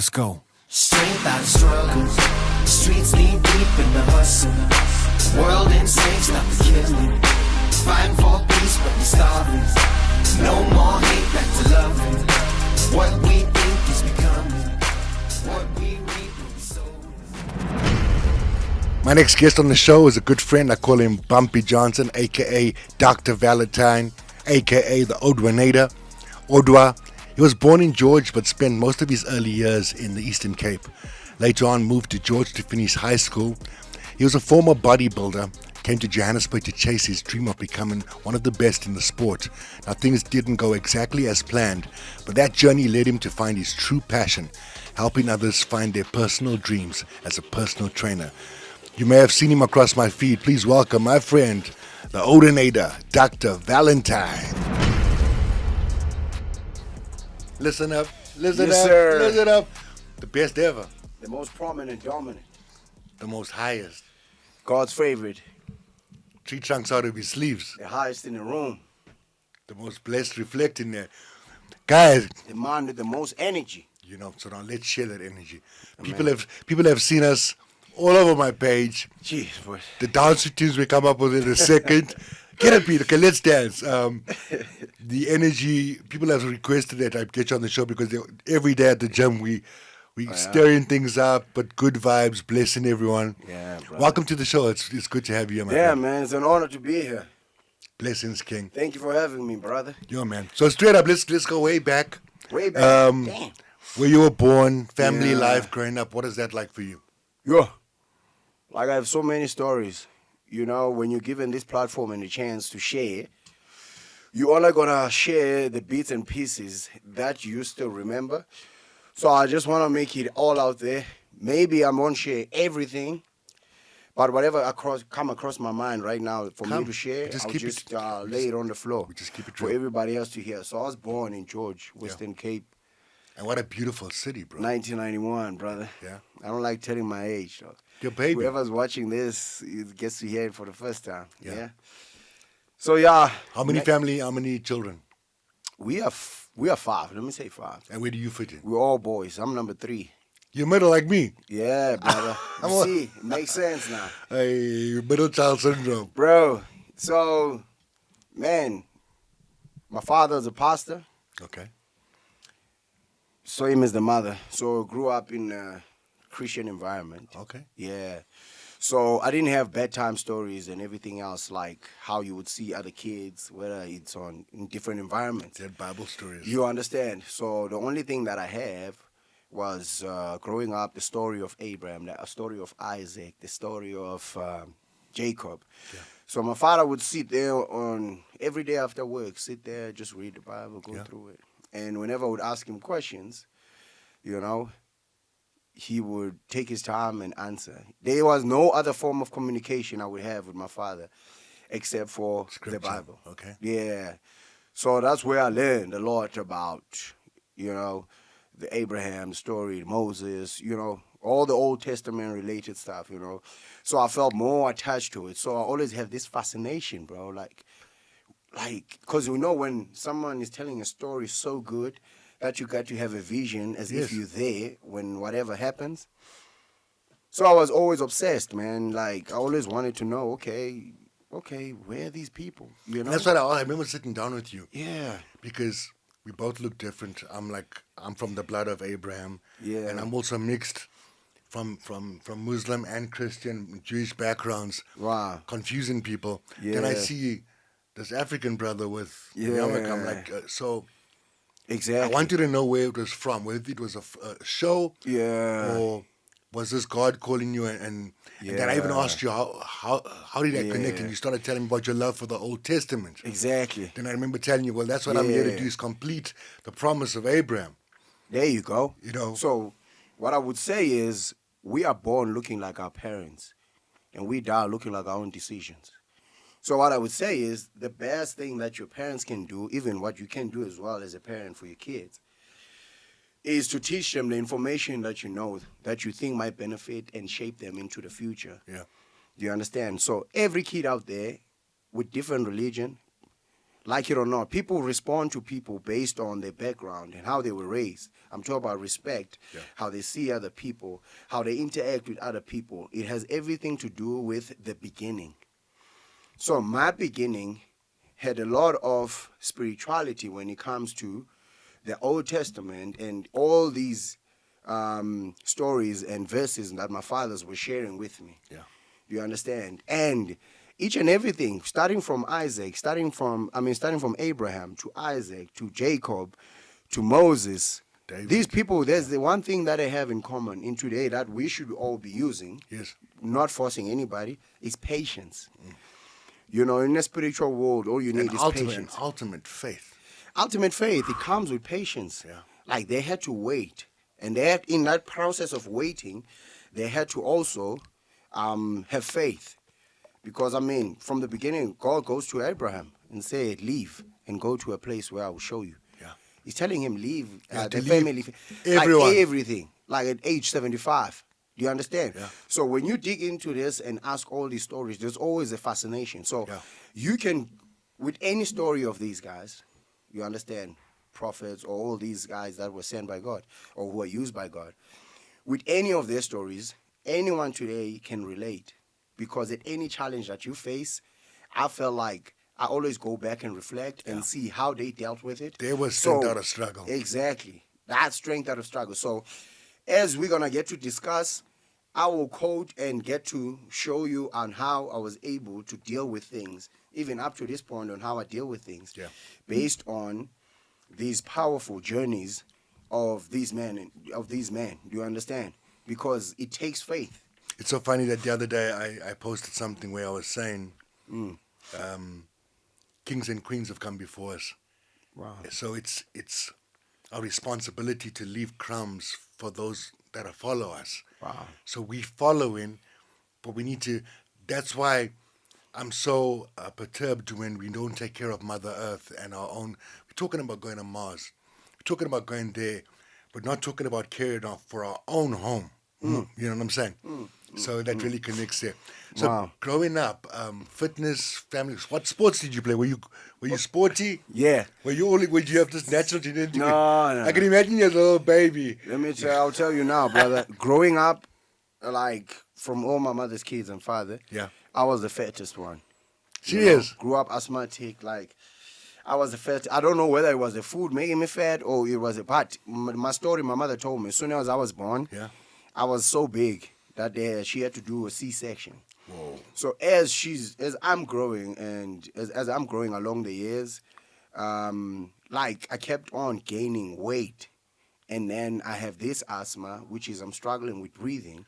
Let's go. Strength out of struggle. Streets knee deep in the hustle. World enslaved, stop the killing. Fighting for peace, but we starving. No more hate, back to loving. What we think is becoming. What we reap will be sown. My next guest on the show is a good friend. I call him Bumpy Johnson, aka Dr. Valentine, aka the Odwa. Odwa. He was born in George but spent most of his early years in the Eastern Cape. Later on moved to George to finish high school. He was a former bodybuilder, came to Johannesburg to chase his dream of becoming one of the best in the sport. Now things didn't go exactly as planned, but that journey led him to find his true passion, helping others find their personal dreams as a personal trainer. You may have seen him across my feed. Please welcome my friend, the Odinator, Dr. Valentine. Listen up, listen Yes, up, sir. listen up. The best ever, The most prominent, dominant. the most highest. God's favorite. Tree trunks out of his sleeves. The highest in the room. The most blessed reflecting there. Guys, The man with the most energy. so now let's share that energy. People have seen us all over my page. Jeez, boy. The dance routines we come up with in a second. Get it, Pete. Okay, let's dance. The energy, people have requested that I get you on the show because every day at the gym we stirring things up, but good vibes, blessing everyone. Yeah, bro. Welcome to the show. It's good to have you, my Yeah, friend. man. It's an honor to be here. Blessings, King. Thank you for having me, brother. Yo, man. So straight up, let's go way back. Way back. Damn. Where you were born, family Yeah. life, growing up. What is that like for you? Yo. Like, I have so many stories. You know, when you're given this platform and a chance to share, you only gonna share the bits and pieces that you still remember. So I just want to make it all out there. Maybe I won't share everything, but whatever come across my mind right now for me to share, I'll lay it on the floor we just keep it for real. everybody else to hear. So I was born in George, Western Cape, And what a beautiful city, bro. 1991, brother. Yeah. I don't like telling my age, though. Your baby. Whoever's watching this gets to hear it for the first time. Yeah. Yeah. So yeah. How many family, how many children? We are five. Let me say five. And where do you fit in? We're all boys. I'm number 3. You're middle like me. Yeah, brother. You see, it makes sense now. Hey, middle child syndrome. Bro, so, man, my father's a pastor. Okay. So him is the mother. So grew up in a Christian environment. Okay. Yeah. So I didn't have bedtime stories and everything else like how you would see other kids, whether it's in different environments. That Bible stories. You understand? So the only thing that I have was growing up the story of Abraham, the story of Isaac, the story of Jacob. Yeah. So my father would sit there on every day after work, sit there, just read the Bible, go through it. And whenever I would ask him questions, he would take his time and answer. There was no other form of communication I would have with my father except for Scripture. the Bible. Okay. Yeah. So that's where I learned a lot about, the Abraham story, Moses, all the Old Testament related stuff, So I felt more attached to it. So I always have this fascination, bro, like, because when someone is telling a story so good that you got to have a vision as if you're there when whatever happens. So I was always obsessed, man. Like, I always wanted to know, okay, where are these people? And that's what I remember sitting down with you. Yeah. Because we both look different. I'm from the blood of Abraham. Yeah. And I'm also mixed from Muslim and Christian, Jewish backgrounds. Wow. Confusing people. Yeah. Then I see this African brother with Yeah. I'm like, so Exactly. I want you to know where it was from, whether it was a show Yeah. or was this God calling you, and then I even asked you how did that connect, and you started telling me about your love for the Old Testament. Exactly. Then I remember telling you, well, that's what I'm here to do, is complete the promise of Abraham. There you go. So what I would say is we are born looking like our parents and we die looking like our own decisions. So what I would say is the best thing that your parents can do, even what you can do as well as a parent for your kids, is to teach them the information that that you think might benefit and shape them into the future. Yeah. Do you understand? So every kid out there with different religion, Like it or not, people respond to people based on their background and how they were raised. I'm talking about respect, how they see other people, how they interact with other people. It has everything to do with the beginning. So my beginning had a lot of spirituality when it comes to the Old Testament and all these stories and verses that my fathers were sharing with me. Yeah. Do you understand? And each and everything, starting from Abraham to Isaac to Jacob to Moses. David. These people, there's the one thing that they have in common in today that we should all be using, Yes. not forcing anybody, is patience. You know, in the spiritual world, all you need is patience. Ultimate faith. Ultimate faith, it comes with patience. Yeah. Like they had to wait. And they had, in that process of waiting, they had to also have faith. Because, I mean, from the beginning, God goes to Abraham and said, leave and go to a place where I will show you. Yeah. He's telling him, leave the leave family, everyone. like everything, like at age 75. Do you understand? Yeah. So when you dig into this and ask all these stories, there's always a fascination. So Yeah. you can, with any story of these guys, you understand, prophets or all these guys that were sent by God or who are used by God, with any of their stories, anyone today can relate. Because at any challenge that you face, I felt like I always go back and reflect and see how they dealt with it. There was strength out of struggle. Exactly. That strength out of struggle. So as we're going to get to discuss, I will quote and get to show you on how I was able to deal with things, even up to this point on how I deal with things, based on these powerful journeys of these men. Do you understand? Because it takes faith. It's so funny that the other day I posted something where I was saying, kings and queens have come before us. Wow. So it's our responsibility to leave crumbs for those that follow us. Wow. So we following, but we need to. That's why I'm so perturbed when we don't take care of Mother Earth and our own. We're talking about going to Mars. We're talking about going there, but not talking about caring for our own home. You know what I'm saying? So that really connects there. So growing up, fitness, family. What sports did you play? Were you sporty? Yeah. Would you have this natural genetic? No. I can imagine you as a little baby. I'll tell you now, brother. Growing up, like from all my mother's kids and father, I was the fattest one. Serious? Grew up asthmatic, like I was the fat. I don't know whether it was the food making me fat or it was but my story my mother told me. As soon as I was born, I was so big that she had to do a C-section. Whoa. So as I'm growing and as I'm growing along the years, like I kept on gaining weight. And then I have this asthma, which is I'm struggling with breathing.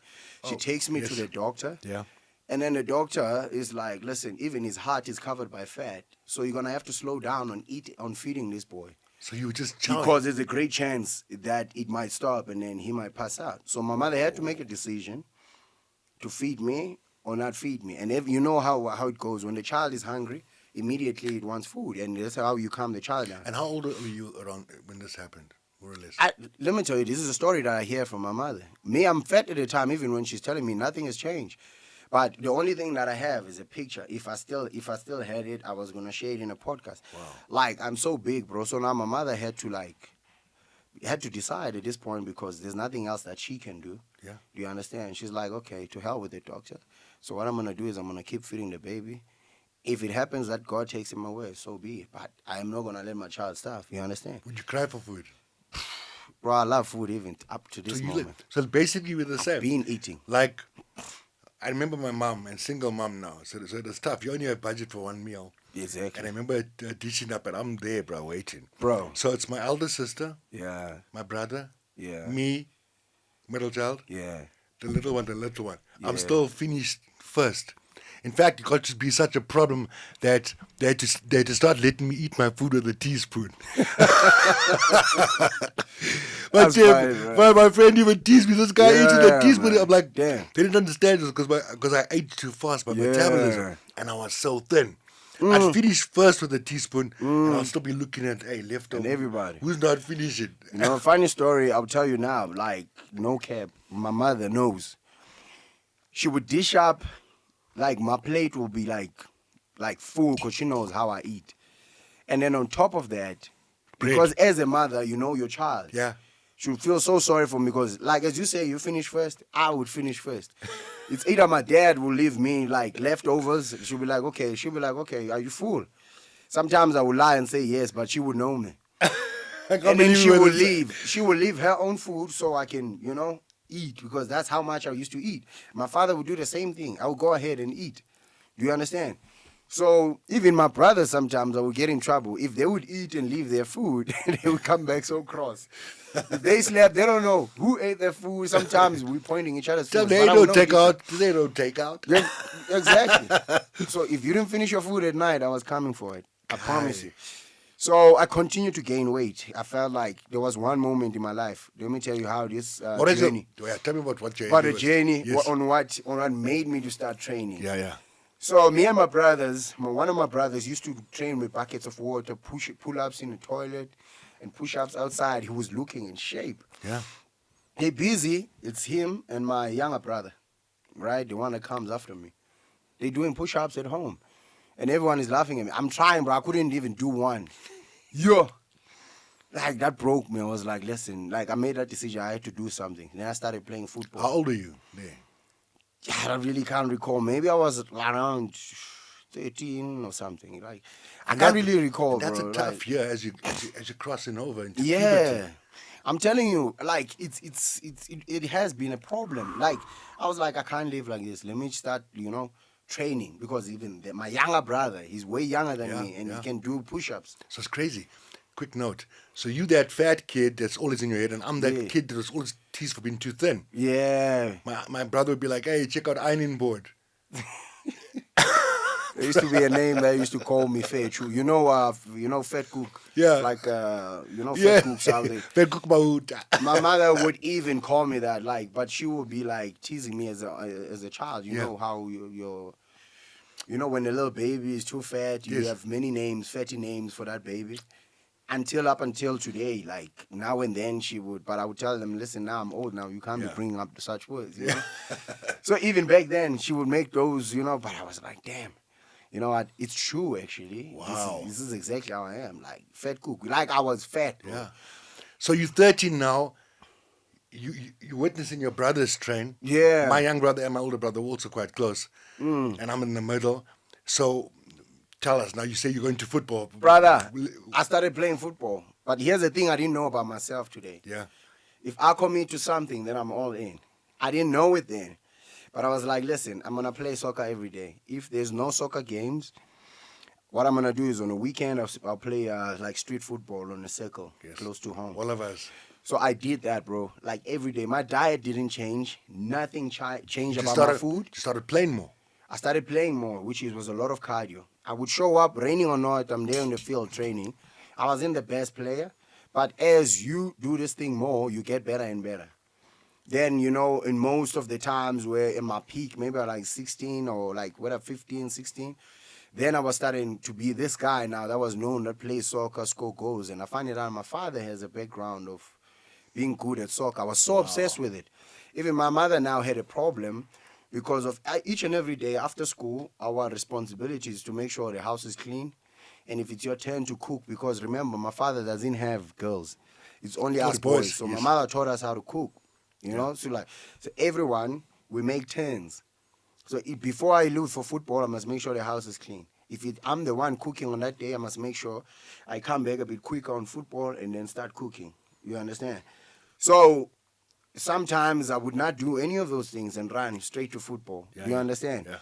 She takes me to the doctor. Yeah. And then the doctor is like, listen, even his heart is covered by fat. So you're going to have to slow down on feeding this boy. So you were just chowing. Because there's a great chance that it might stop and then he might pass out. So my mother had to make a decision to feed me or not feed me. And you know how it goes. When the child is hungry, immediately it wants food. And that's how you calm the child down. And how old were you around when this happened, more or less? Let me tell you, this is a story that I hear from my mother. Me, I'm fat at the time, even when she's telling me nothing has changed. But the only thing that I have is a picture. If I still had it, I was gonna share it in a podcast. Wow. Like I'm so big, bro. So now my mother had to decide at this point because there's nothing else that she can do. Yeah. Do you understand? She's like, okay, to hell with it, doctor. So what I'm gonna do is I'm gonna keep feeding the baby. If it happens that God takes him away, so be it. But I am not gonna let my child starve. You understand? Would you cry for food? Bro, I love food even up to this moment. So basically we're the same. Been eating. Like, I remember my mom, and single mom now, so it's tough. You only have budget for one meal. Exactly. And I remember dishing up, and I'm there, bro, waiting. Bro. So it's my elder sister, my brother, yeah, me, middle child, yeah, the little one. Yeah. I'm still finished first. In fact, it got to be such a problem that they had to start letting me eat my food with a teaspoon. But my friend even teased me. This guy eating a teaspoon. Man. I'm like, damn. They didn't understand this because I ate too fast by metabolism, and I was so thin. I'd finish first with a teaspoon, and I'll still be looking at, left over. And everybody. Who's not finishing? You know, funny story, I'll tell you now, like, no cap. My mother knows. She would dish up, like, my plate will be like full because she knows how I eat. And then on top of that, Bread. because as a mother, you know your child. Yeah. She would feel so sorry for me because, like, as you say, you finish first, I would finish first. It's either my dad will leave me, like, leftovers. She'll be like, okay, are you full? Sometimes I would lie and say yes, but she would know me. And then she would leave. She would leave her own food so I can, eat, because that's how much I used to eat. My father would do the same thing. I would go ahead and eat. Do you understand? So even my brothers sometimes I would get in trouble. If they would eat and leave their food, they would come back so cross. If they slept, they don't know who ate their food. Sometimes we're pointing each other's food. They don't take out. They don't take out. Yeah, exactly. So if you didn't finish your food at night, I was coming for it. I promise you. So I continued to gain weight. I felt like there was one moment in my life. Let me tell you how this What is journey. it? Tell me about what journey. But a journey Yes. on what made me to start training. Yeah. So me and my brothers, one of my brothers used to train with buckets of water, pull-ups in the toilet, and push-ups outside. He was looking in shape. Yeah. They're busy. It's him and my younger brother, right? The one that comes after me. They're doing push-ups at home. And everyone is laughing at me. I'm trying, bro. I couldn't even do one. Yo. Like, that broke me. I was like, listen, like, I made that decision. I had to do something. Then I started playing football. How old are you? Yeah. I really can't recall. Maybe I was around 13 or something. Like, I can't really recall, That's bro. a tough year as you're crossing over into Yeah. puberty. I'm telling you, like, it has been a problem. Like, I was like, I can't live like this. Let me start, training, because even my younger brother, he's way younger than me, and he can do push-ups. So it's crazy. Quick note. So you that fat kid that's always in your head, and I'm that kid that was always teased for being too thin. Yeah. My brother would be like, hey, check out ironing board. There used to be a name that used to call me Fat Cook. Fat Cook. Yeah. Like, Fat Cooks out there. Fat Cook Mahuta. My mother would even call me that, like, but she would be like teasing me as a child. You know how when a little baby is too fat, you have many names, fatty names for that baby. Up until today, like, now and then she would, but I would tell them, listen, now I'm old now, you can't be bringing up such words, So even back then, she would make those, but I was like, damn. You know what? It's true, actually. Wow. This is exactly how I am. Like, fat cook. Like, I was fat. Bro. Yeah. So you're 13 now. You're witnessing your brothers train. Yeah. My young brother and my older brother were also quite close. And I'm in the middle. So tell us, now you say you're going to football. Brother, I started playing football. But here's the thing I didn't know about myself today. Yeah. If I commit to something, then I'm all in. I didn't know it then. But I was like, listen, I'm going to play soccer every day. If there's no soccer games, what I'm going to do is on a weekend, I'll play like street football on a circle close to home. All of us. So I did that, bro. Like every day. My diet didn't change. Nothing changed about my food. You started playing more. I started playing more, which was a lot of cardio. I would show up, raining or not, I'm there in the field training. I wasn't the best player. But as you do this thing more, you get better and better. Then, in most of the times where in my peak, maybe at like 16 or like 15, 16, then I was starting to be this guy now that was known that plays soccer, score goals. And I find it out my father has a background of being good at soccer. I was so obsessed with it. Even my mother now had a problem because of each and every day after school, our responsibility is to make sure the house is clean. And if it's your turn to cook, because remember, my father doesn't have girls. It's only us boys. So my mother taught us how to cook. So everyone, we make turns. So before I leave for football, I must make sure the house is clean. If I'm the one cooking on that day, I must make sure I come back a bit quicker on football and then start cooking. You understand? So sometimes I would not do any of those things and run straight to football. You understand? Yeah.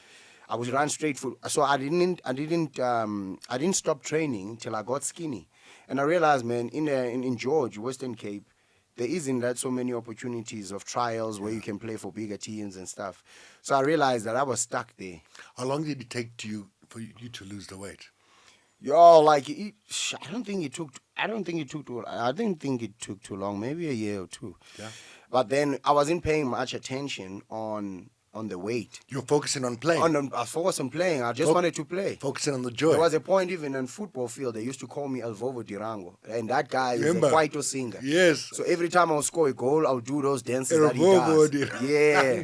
I would run straight so I didn't stop training till I got skinny. And I realized, man, in George, Western Cape, there isn't that so many opportunities of trials where you can play for bigger teams and stuff. So I realized that I was stuck there. How long did it take for you to lose the weight? I don't think it took too long, maybe a year or two. Yeah. But then I wasn't paying much attention on the weight. You're focusing on playing? I was focused on playing. I just wanted to play. Focusing on the joy. There was a point even in football field, they used to call me El Vovo Dirango. And that guy is a Kwaito singer. Yes. So every time I would score a goal, I would do those dances that he does. Dirango. Yeah.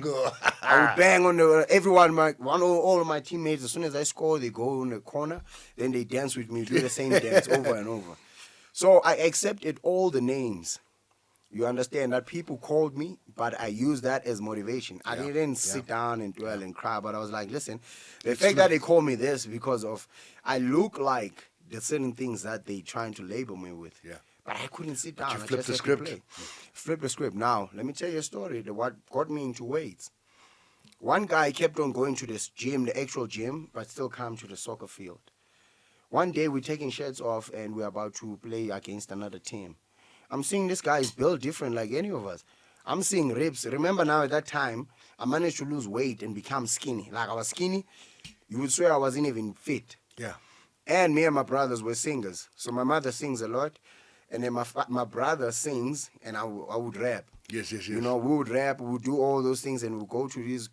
I would bang on all of my teammates. As soon as I score, they go in the corner. Then they dance with me, do the same dance over and over. So I accepted all the names. You understand that people called me, but I used that as motivation. I didn't sit down and dwell and cry, but I was like, listen, the fact that they call me this because of I look like the certain things that they trying to label me with. Yeah. But I couldn't sit down. You flipped the script. Flip the script. Now, let me tell you a story. What got me into weights. One guy kept on going to this gym, the actual gym, but still come to the soccer field. One day we're taking shirts off and we're about to play against another team. I'm seeing this guy is built different like any of us. I'm seeing ribs. Remember now at that time, I managed to lose weight and become skinny. Like I was skinny, you would swear I wasn't even fit. Yeah. And me and my brothers were singers. So my mother sings a lot. And then my brother sings and I would rap. Yes. You know, we would rap, we would do all those things and we'd go to these,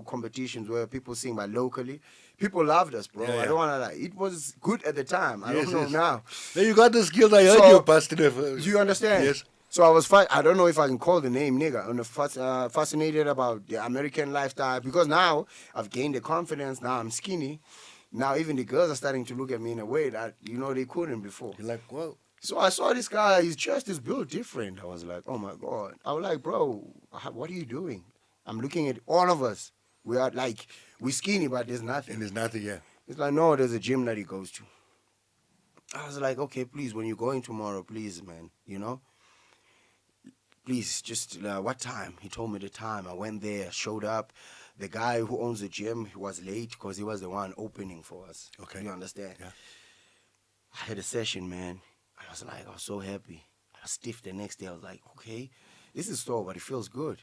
competitions where people sing by locally. People loved us, bro. Yeah. I don't want to lie. It was good at the time. I don't know now. Now you got the skills. I heard you busted it. Do you understand? Yes. So I don't know if I can call the name nigga. I'm fascinated about the American lifestyle because now I've gained the confidence. Now I'm skinny. Now even the girls are starting to look at me in a way that, they couldn't before. You're like, whoa. So I saw this guy, his chest is built different. I was like, oh my God. I was like, bro, what are you doing? I'm looking at all of us. We are like, we're skinny, but there's nothing. And there's nothing, yeah. It's like, no, there's a gym that he goes to. I was like, okay, please, when you're going tomorrow, please, man, please, just what time? He told me the time. I went there, showed up. The guy who owns the gym, he was late because he was the one opening for us. Okay. You understand? Yeah. I had a session, man. I was so happy. I was stiff the next day. I was like, okay, this is sore, but it feels good.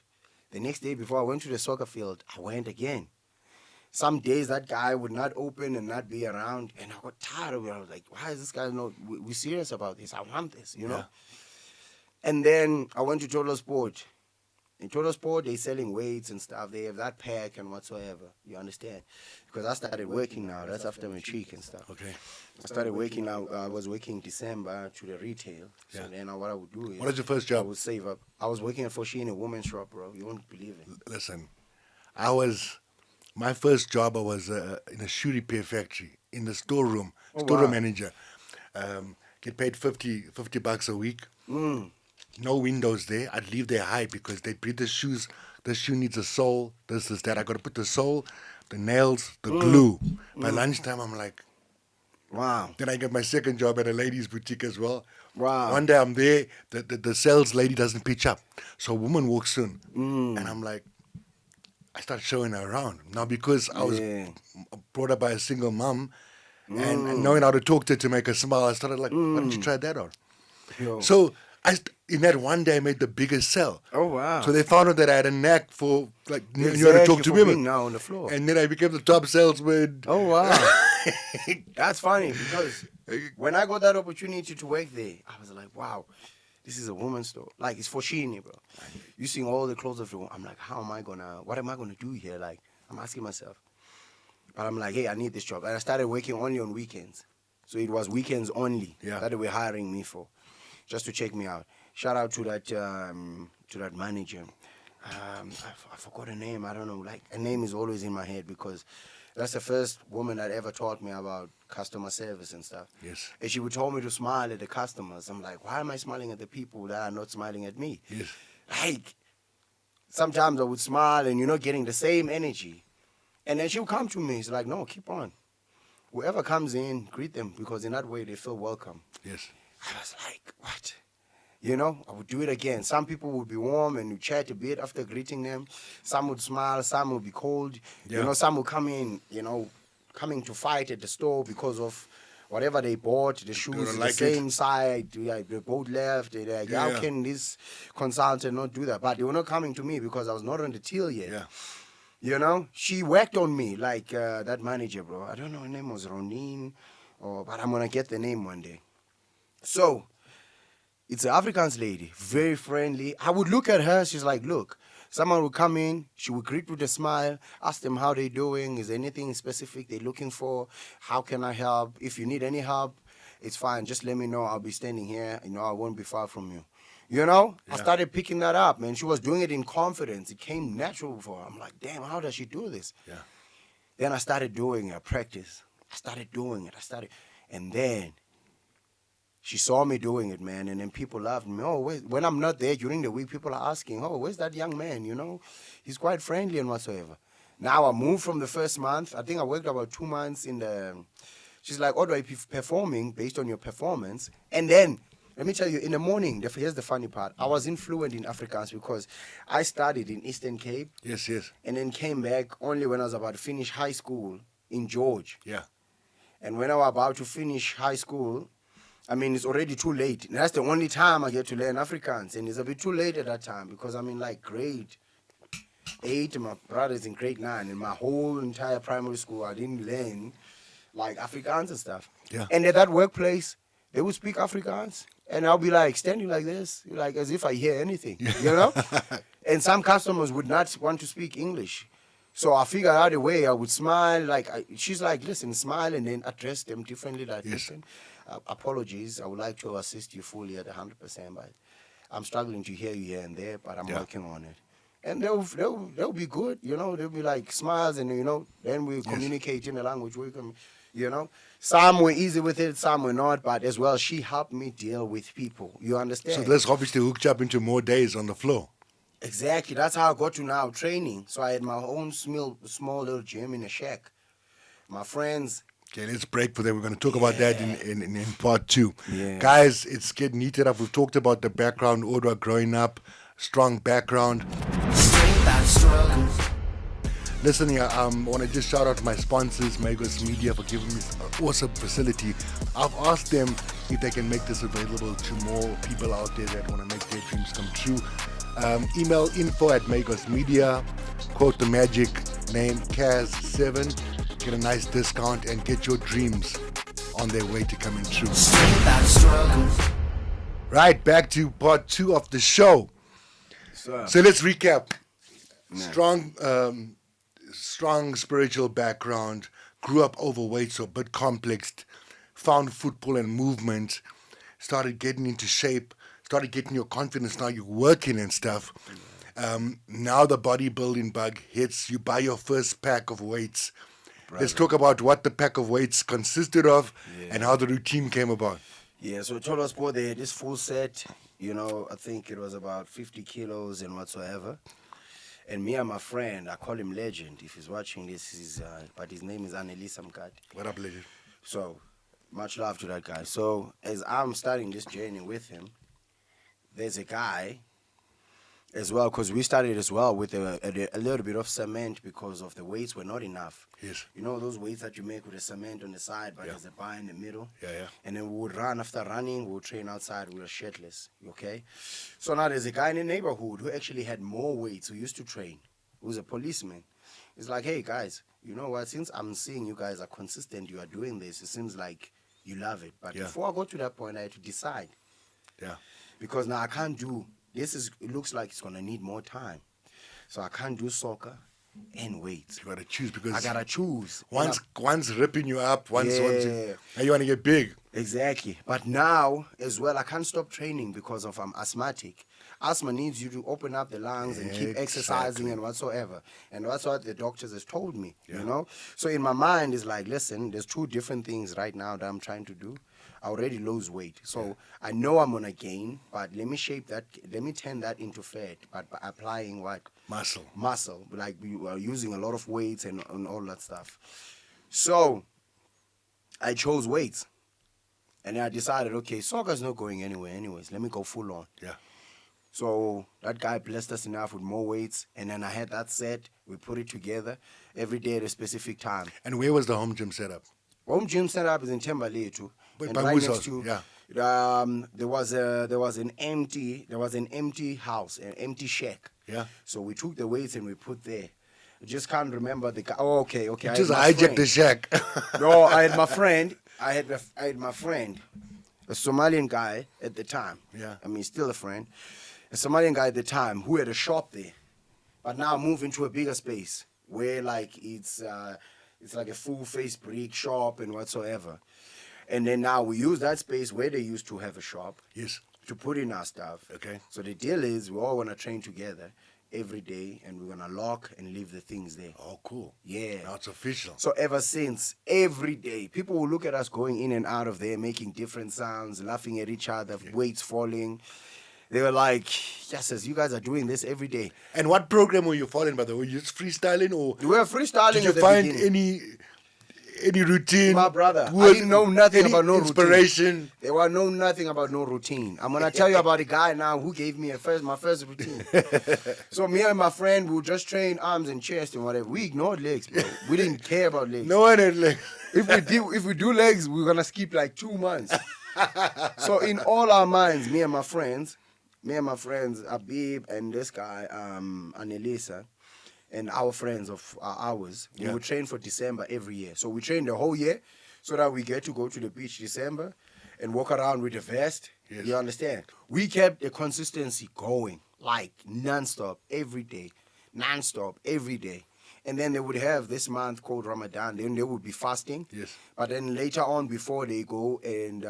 The next day before I went to the soccer field, I went again. Some days that guy would not open and not be around, and I got tired of it. I was like, why is this guy we're serious about this? I want this, Yeah. And then I went to Total Sport. In Total Sport, they're selling weights and stuff. They have that pack and whatsoever. You understand? Because I started working now. That's after my cheek and stuff. Okay. I started working now. I was working December to the retail. So Yeah. then what I would do is... What was your first I job? would save up. I was working at Foshi in a woman's shop, bro. You won't believe it. Listen, my first job, I was in a shoe repair factory, in the storeroom, storeroom wow. manager. Get paid $50 a week. Mm. No windows there. I'd leave there high because they breathe the shoes. The shoe needs a sole, this, that. I got to put the sole, the nails, the glue. By lunchtime, I'm like, Wow. then I get my second job at a ladies' boutique as well. Wow. One day I'm there, the sales lady doesn't pitch up. So a woman walks in, and I'm like, I start showing her around. Now, because I was brought up by a single mom, and knowing how to talk to her to make her smile, I started like, why don't you try that on? Yo. So in that one day, I made the biggest sell. Oh, wow. So they found out that I had a knack for, like, knew how to Exactly, talk to for women. being now on the floor. And then I became the top salesman. Oh, wow. That's funny because when I got that opportunity to work there, I was like, wow, this is a woman's store. Like, it's for Sheeny, bro. You seeing all the clothes of the woman. I'm like, what am I going to do here? Like, I'm asking myself. But I'm like, hey, I need this job. And I started working only on weekends. So it was weekends only that they were hiring me for, just to check me out. Shout out to that manager. I forgot her name. I don't know. Like, a name is always in my head because that's the first woman that ever taught me about customer service and stuff. Yes. And she would tell me to smile at the customers. I'm like, why am I smiling at the people that are not smiling at me? Yes. Like, sometimes I would smile and you're not getting the same energy. And then she would come to me. She's like, no, keep on. Whoever comes in, greet them because in that way they feel welcome. Yes. I was like, what? I would do it again. Some people would be warm and you chat a bit after greeting them. Some would smile, some would be cold. Yeah. Some would come in, coming to fight at the store because of whatever they bought, the shoes, the same side, they both left. They're like, how can this consultant not do that? But they were not coming to me because I was not on the till yet. Yeah. She worked on me like that manager, bro. I don't know, her name was Ronin, but I'm going to get the name one day. So, it's an Afrikaans lady, very friendly. I would look at her, she's like, look, someone would come in, she would greet with a smile, ask them how they're doing, is there anything specific they're looking for, how can I help? If you need any help, it's fine, just let me know, I'll be standing here, I won't be far from you. You know, I Yeah. started picking that up, man. She was doing it in confidence. It came natural for her. I'm like, damn, how does she do this? Yeah. Then I started doing it, practice. I started doing it. And then she saw me doing it, man. And then people loved me. Oh, when I'm not there during the week, people are asking, oh, where's that young man? You know, he's quite friendly and whatsoever. Now I moved from the first month. I think I worked about 2 months in the. She's like, Odwa, if you're performing based on your performance, and then. Let me tell you, in the morning, here's the funny part. I was fluent in Afrikaans because I studied in Eastern Cape. Yes, yes. And then came back only when I was about to finish high school in George. Yeah. And when I was about to finish high school, I mean, it's already too late. And that's the only time I get to learn Afrikaans. And it's a bit too late at that time because I'm in like grade 8 and my brother's in grade 9. And my whole entire primary school, I didn't learn like Afrikaans and stuff. Yeah. And at that workplace, they would speak Afrikaans. And I'll be like standing like this, like as if I hear anything, you know? And some customers would not want to speak English. So I figured out a way I would smile. She's like, listen, smile and then address them differently. Like, Yes. listen, apologies. I would like to assist you fully at 100%, but I'm struggling to hear you here and there, but I'm working on it. And they'll be good, you know? They'll be like smiles and, you know, then we communicate in a language we can, you know? Some were easy with it, some were not, but as well, she helped me deal with people. You understand? So this obviously hooked you up into more days on the floor. Exactly. That's how I got to now training. So I had my own small little gym in a shack. My friends. Okay, let's break for that. We're going to talk about that in part 2. Yeah. Guys, it's getting heated up. We've talked about the background, Odwa growing up, strong background. Strength and struggle. Listen, I want to just shout out to my sponsors, Magos Media, for giving me this awesome facility. I've asked them if they can make this available to more people out there that want to make their dreams come true. Email info@Magos Media, quote the magic name Kaz7, get a nice discount and get your dreams on their way to coming true. Strength and struggle. Right, back to part 2 of the show. So let's recap. Strong spiritual background, grew up overweight, so a bit complex, found football and movement, started getting into shape, started getting your confidence, now you're working and stuff. Now the bodybuilding bug hits, you buy your first pack of weights. Brother. Let's talk about what the pack of weights consisted of and how the routine came about. Yeah, so Total Sport, they had this full set, you know, I think it was about 50 kilos and whatsoever. And me and my friend, I call him Legend. If he's watching this, but his name is Annelisa Mkati. What up, Legend? So, much love to that guy. So, as I'm starting this journey with him, there's a guy as well, because we started as well with a little bit of cement because of the weights were not enough. Yes. You know those weights that you make with the cement on the side, but there's a bar in the middle? Yeah. And then we would run. After running, we would train outside. We were shirtless, okay? So now there's a guy in the neighborhood who actually had more weights, who used to train, who's a policeman. He's like, hey, guys, you know what? Since I'm seeing you guys are consistent, you are doing this, it seems like you love it. But before I got to that point, I had to decide. Yeah. Because now I can't do, it looks like it's going to need more time. So I can't do soccer and weights. You got to choose because I got to choose. One's ripping you up, and you want to get big. Exactly. But now, as well, I can't stop training because of I'm asthmatic. Asthma needs you to open up the lungs and keep exercising and whatsoever. And that's what the doctors has told me, you know? So in my mind, it's like, listen, there's 2 different things right now that I'm trying to do. I already lose weight. So I know I'm going to gain, but let me turn that into fat, but by applying what? Muscle. Like we are using a lot of weights and all that stuff. So I chose weights. And I decided, okay, soccer's not going anywhere anyways. Let me go full on. Yeah. So that guy blessed us enough with more weights. And then I had that set. We put it together every day at a specific time. And where was the home gym set up? Home gym setup is in Tembalé too. But right next to, yeah. There was an empty house, an empty shack. Yeah. So we took the weights and we put there. I just can't remember the guy. Oh, okay. You just hijacked the shack. No, I had my friend. I had my friend, a Somalian guy at the time. Yeah. I mean, still a friend. A Somalian guy at the time who had a shop there, but now moved into a bigger space where like it's like a full-face brick shop and whatsoever. And then now we use that space where they used to have a shop. Yes. to put in our stuff. Okay. So the deal is we're all gonna train together every day, and we're gonna lock and leave the things there. Oh, cool. Yeah. Now it's official. So ever since, every day, people will look at us going in and out of there, making different sounds, laughing at each other, weights falling. They were like, yes, you guys are doing this every day. And what program were you following, by the way? Were you just freestyling, or We were freestyling did you at the find beginning. any routine? My brother, I Word, didn't know nothing any about no inspiration? routine. There were nothing about no routine. I'm gonna tell you about a guy now who gave me my first routine. So me and my friend would just train arms and chest and whatever. We ignored legs, bro. We didn't care about legs. No one had like. If we do legs, we're gonna skip like 2 months. So in all our minds, me and my friends, Abib and this guy, Annelisa, and our friends of ours, we would train for December every year. So we train the whole year so that we get to go to the beach December and walk around with a vest. Yes. You understand? We kept the consistency going, like non-stop every day. And then they would have this month called Ramadan. Then they would be fasting. Yes. But then later on, before they go and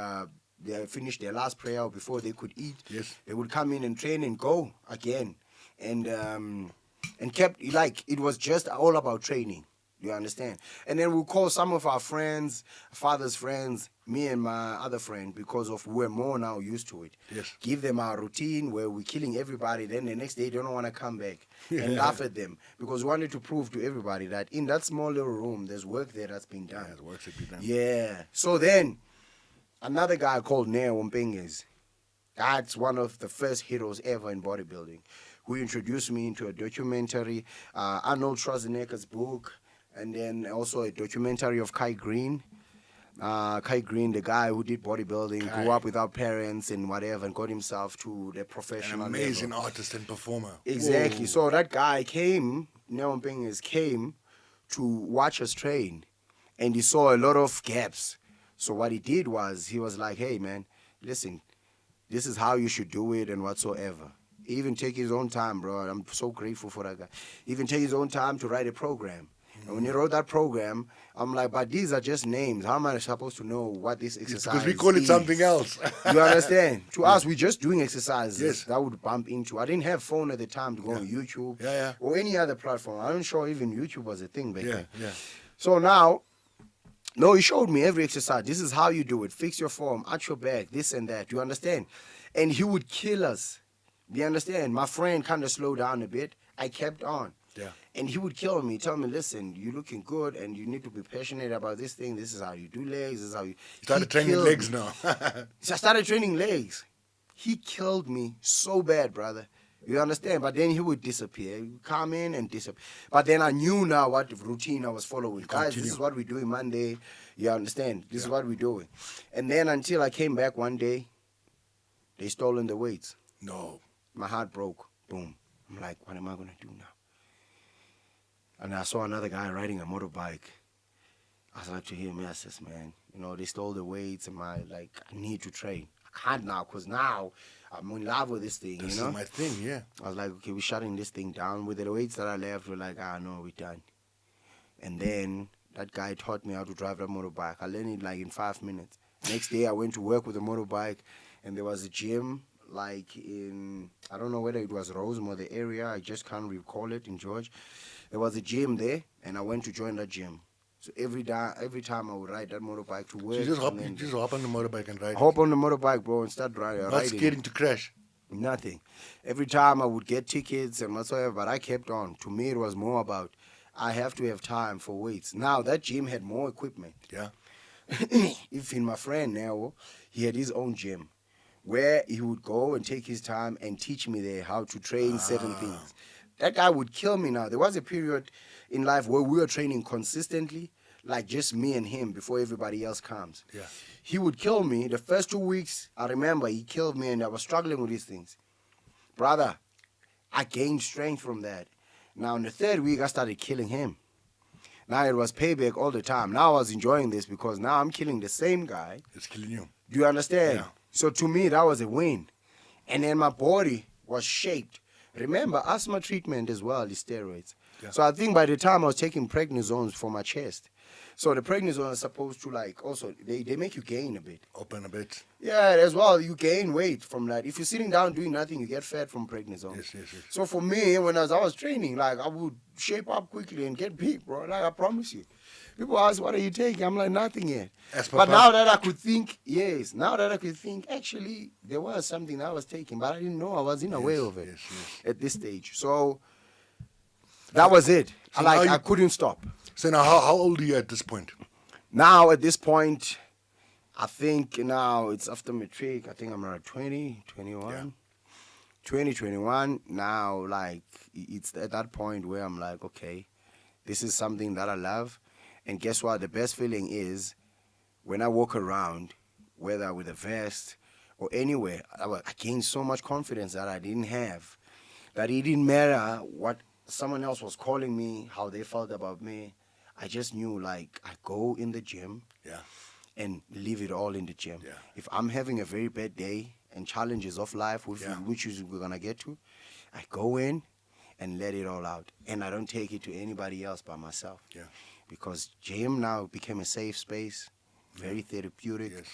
they finish their last prayer, or before they could eat, Yes. they would come in and train and go again. And kept, like, it was just all about training. You understand? And then we'll call some of our friends, father's friends, me and my other friend, because we're more now used to it. Yes. Give them our routine where we're killing everybody. Then the next day, they don't want to come back and laugh at them, because we wanted to prove to everybody that in that small little room, there's work there that's been done. Yeah, the work's been done. Yeah. So then, another guy called Neo Mpenges, that's one of the first heroes ever in bodybuilding, who introduced me into a documentary, Arnold Schwarzenegger's book, and then also a documentary of Kai Green. Kai Green, the guy who did bodybuilding, grew up without parents and whatever, and got himself to the An professional amazing level. artist and performer. Exactly. Whoa. So that guy came, Neo Mpenges came to watch us train, and he saw a lot of gaps. So what he did was, he was like, hey man, listen, this is how you should do it and whatsoever. He even take his own time, bro. I'm so grateful for that guy. He even take his own time to write a program. And when he wrote that program, I'm like, but these are just names. How am I supposed to know what this exercise is? Because we call it something else. You understand? To us, we're just doing exercises Yes. that would bump into. I didn't have phone at the time to go on YouTube Yeah. or any other platform. I'm not sure even YouTube was a thing back then. Yeah. So now, no, he showed me every exercise. This is how you do it. Fix your form, arch your back, this and that. You understand? And he would kill us. You understand? My friend kind of slowed down a bit. I kept on. Yeah. And he would kill me, tell me, listen, you're looking good and you need to be passionate about this thing. This is how you do legs. This is how you... Started He training killed legs me. now. So I started training legs. He killed me so bad, brother. You understand? But then he would disappear. He would come in and disappear. But then I knew now what routine I was following. Guys, Continue. this is what we're doing Monday. You understand? This is what we're doing. And then until I came back one day, they stolen the weights. No. My heart broke. Boom. I'm like, what am I going to do now? And I saw another guy riding a motorbike. I was like to him, yes, man, you know, they stole the weights and I need to train. I can't now, because now I'm in love with this thing, This you know? is my thing, yeah. I was like, okay, we're shutting this thing down. With the weights that I left, we're like, no, we're done. And then that guy taught me how to drive that motorbike. I learned it like in 5 minutes. Next day, I went to work with a motorbike, and there was a gym like in, I don't know whether it was Rosemore, the area, I just can't recall it, in George. There was a gym there, and I went to join that gym. So every time I would ride that motorbike to work. So you and just then hop on the motorbike and ride. hop on the motorbike, bro, and start riding. Not scared to crash. Nothing. Every time I would get tickets and whatsoever, but I kept on. To me, it was more about, I have to have time for weights. Now, that gym had more equipment. Yeah. Even my friend now, he had his own gym where he would go and take his time and teach me there how to train certain things. That guy would kill me now. There was a period in life where we were training consistently, like just me and him before everybody else comes. Yeah. He would kill me. The first 2 weeks, I remember he killed me and I was struggling with these things. Brother, I gained strength from that. Now, in the third week, I started killing him. Now it was payback all the time. Now I was enjoying this because now I'm killing the same guy. It's killing you. Do you understand? Yeah. So to me, that was a win. And then my body was shaped. Remember, asthma treatment as well is steroids. Yeah. So I think by the time I was taking prednisones for my chest, So the prednisone is supposed to like also they make you gain a bit. Open a bit. Yeah, as well. You gain weight from that. If you're sitting down doing nothing, you get fat from prednisone. Yes. So for me, when I was training, like I would shape up quickly and get big, bro. Like I promise you. People ask, what are you taking? I'm like, nothing yet. But now that I could think, actually, there was something I was taking, but I didn't know I was aware of it at this stage. So that was it. So I couldn't stop. So now, how old are you at this point? Now, at this point, I think now it's after matric. I think I'm around 20, 21. Yeah. 20, 21. Now, like, it's at that point where I'm like, okay, this is something that I love. And guess what? The best feeling is when I walk around, whether with a vest or anywhere, I gained so much confidence that I didn't have. That it didn't matter what someone else was calling me, how they felt about me. I just knew, like, I go in the gym and leave it all in the gym. Yeah. If I'm having a very bad day and challenges of life, which we're going to get to, I go in and let it all out. And I don't take it to anybody else but myself. Yeah. Because gym now became a safe space, very therapeutic. Yes.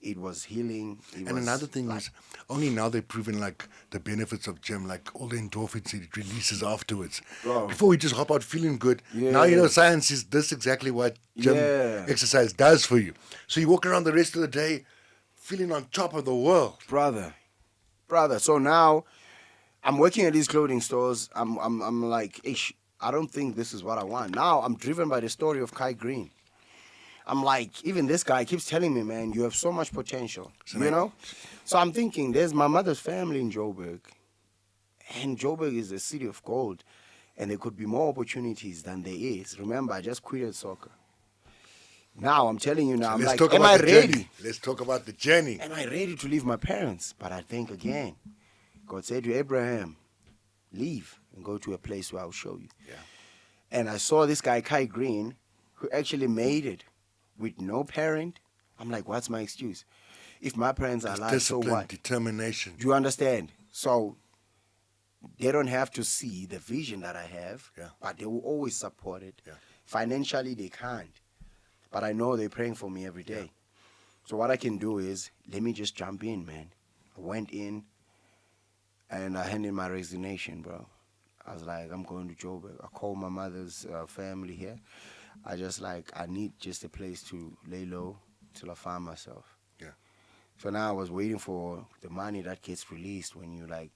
It was healing. Another thing is, only now they've proven like the benefits of gym, like all the endorphins it releases afterwards. Bro. Before we just hop out feeling good. Yeah. Now you know science is this exactly what gym exercise does for you. So you walk around the rest of the day feeling on top of the world. Brother. So now I'm working at these clothing stores. I'm like, ish. I don't think this is what I want. Now I'm driven by the story of Kai Green. I'm like, even this guy keeps telling me, man, you have so much potential, you know? So I'm thinking, there's my mother's family in Joburg. And Joburg is a city of gold. And there could be more opportunities than there is. Remember, I just quitted soccer. Now, I'm telling you now, I'm like, am I ready? Let's talk about the journey. Am I ready to leave my parents? But I think again, God said to Abraham, leave and go to a place where I'll show you. Yeah. And I saw this guy, Kai Green, who actually made it with no parent. I'm like, what's my excuse? If my parents are alive, so what? Determination. Do you understand? So they don't have to see the vision that I have, but they will always support it. Yeah. Financially, they can't. But I know they're praying for me every day. Yeah. So what I can do is, let me just jump in, man. I went in, and I handed my resignation, bro. I was like, I'm going to Joburg. I called my mother's family here. I just like, I need just a place to lay low till I find myself. Yeah. So now I was waiting for the money that gets released when you like,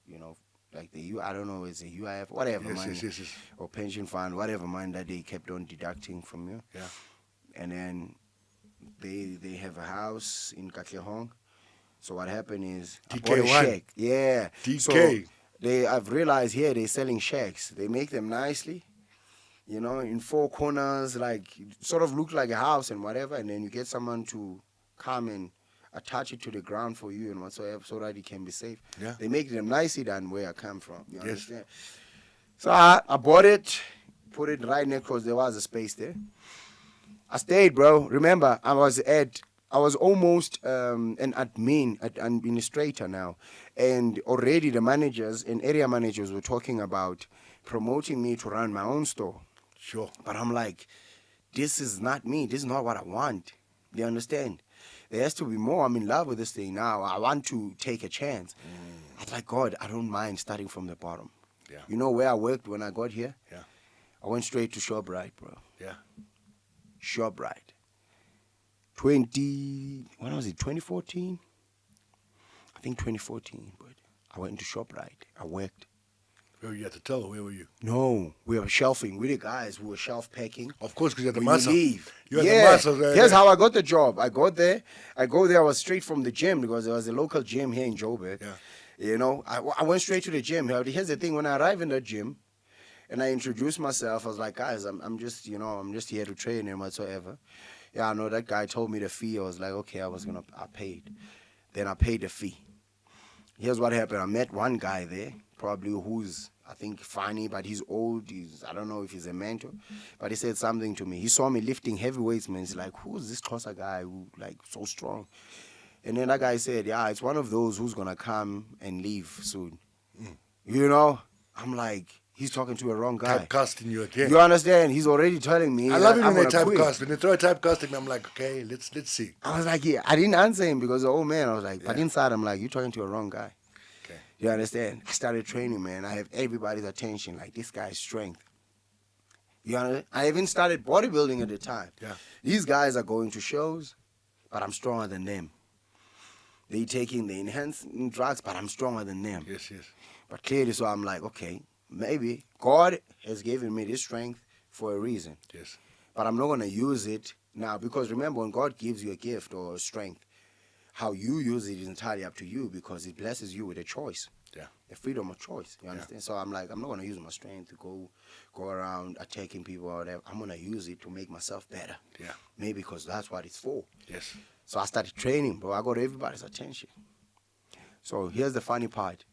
you know, like I don't know, it's a UIF, whatever money, or pension fund, whatever money that they kept on deducting from you. Yeah. And then they have a house in Katlehong. So what happened is, I bought a shack. Yeah. DK. So I've realized here they're selling shacks. They make them nicely, you know, in four corners, like sort of look like a house and whatever. And then you get someone to come and attach it to the ground for you and whatsoever, so that it can be safe. Yeah. They make them nicely than where I come from. You understand? So I bought it, put it right next because there was a space there. I stayed, bro. Remember, I was almost an administrator now. And already the managers and area managers were talking about promoting me to run my own store. Sure. But I'm like, this is not me. This is not what I want. You understand? There has to be more. I'm in love with this thing now. I want to take a chance. I was like, God, I don't mind starting from the bottom. Yeah. You know where I worked when I got here? Yeah. I went straight to ShopRite, bro. Yeah. ShopRite. 2014? I think 2014, but I went to ShopRite. I worked. Where were you at the till? Where were you? No, we were shelving. We the guys who were shelf packing. Of course, because you had the When muscle. you leave. You had the muscle there. Here's how I got the job. I go there. I was straight from the gym because there was a local gym here in Joburg. Yeah. You know, I went straight to the gym. Here's the thing. When I arrived in the gym and I introduced myself, I was like, guys, I'm just here to train and whatsoever. Yeah, I know that guy told me the fee. I was like, okay, I paid. Then I paid the fee. Here's what happened. I met one guy there, probably who's, I think, funny, but he's old. I don't know if he's a mentor. But he said something to me. He saw me lifting heavy weights, man. He's like, who's this Xhosa guy who, like, so strong? And then that guy said, yeah, it's one of those who's going to come and leave soon. You know? I'm like, he's talking to a wrong guy. Typecasting you again. You understand? He's already telling me. I love it that when I'm they gonna quit. typecast. When they throw a typecast at me, I'm like, okay, let's see. I was like, yeah. I didn't answer him because the old man. I was like, but inside, I'm like, you're talking to a wrong guy. Okay. You understand? I started training, man. I have everybody's attention. Like, this guy's strength. You understand? I even started bodybuilding at the time. Yeah. These guys are going to shows, but I'm stronger than them. They taking the enhancing drugs, but I'm stronger than them. Yes. But clearly, so I'm like, okay, maybe God has given me this strength for a reason. Yes. But I'm not going to use it now, because remember, when God gives you a gift or a strength, how you use it is entirely up to you, because it blesses you with a choice. Yeah. The freedom of choice. You understand? So I'm like, I'm not going to use my strength to go around attacking people or whatever. I'm going to use it to make myself better. Yeah. Maybe because that's what it's for. Yes. So I started training, bro. I got everybody's attention. So here's the funny part.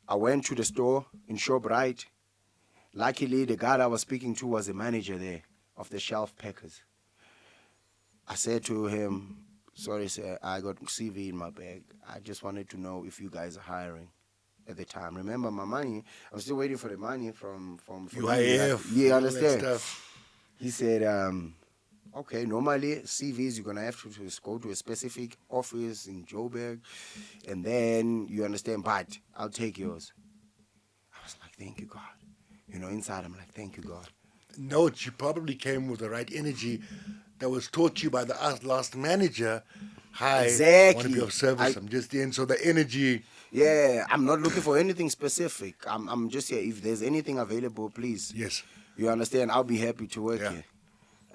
I went to the store in ShopRite. Luckily, the guy I was speaking to was the manager there of the shelf packers. I said to him, sorry, sir, I got CV in my bag. I just wanted to know if you guys are hiring at the time. Remember, my money, I'm still waiting for the money from UIF. Yeah, all understand. that stuff. He said, okay, normally CVs, you're going to have to go to a specific office in Joburg, and then you understand, but I'll take yours. I was like, thank you, God. You know, inside I'm like, thank you, God. Note, you probably came with the right energy that was taught you by the last manager. Hi, Exactly. I want to be of service. I'm just in. So the energy. Yeah, I'm not looking for anything specific. I'm just here. If there's anything available, please. Yes. You understand? I'll be happy to work Yeah. here.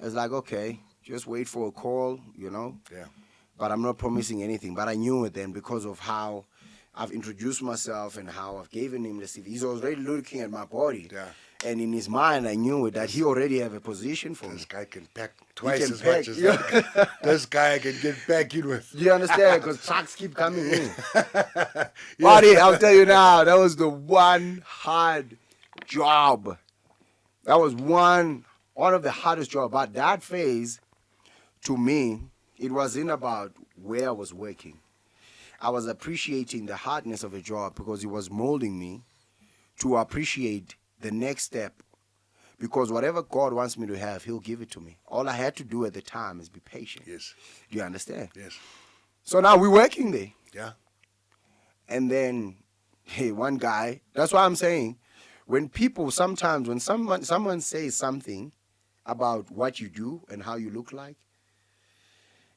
It's like, okay, just wait for a call, you know? Yeah. But I'm not promising anything. But I knew it then because of how I've introduced myself and how I've given him the CV. He's already looking at my body. Yeah. And in his mind, I knew it, that he already have a position for me. This guy can pack twice can as pack, much as yeah. that. This guy I can get back in with. Do you understand? Because trucks keep coming in. Buddy, I'll tell you now, that was the one hard job. That was one of the hardest jobs. But that phase, to me, it wasn't about where I was working. I was appreciating the hardness of a job because it was molding me to appreciate the next step. Because whatever God wants me to have, he'll give it to me. All I had to do at the time is be patient. Yes. Do you understand? Yes. So now we're working there. Yeah. And then, hey, one guy, that's why I'm saying, when someone says something about what you do and how you look like,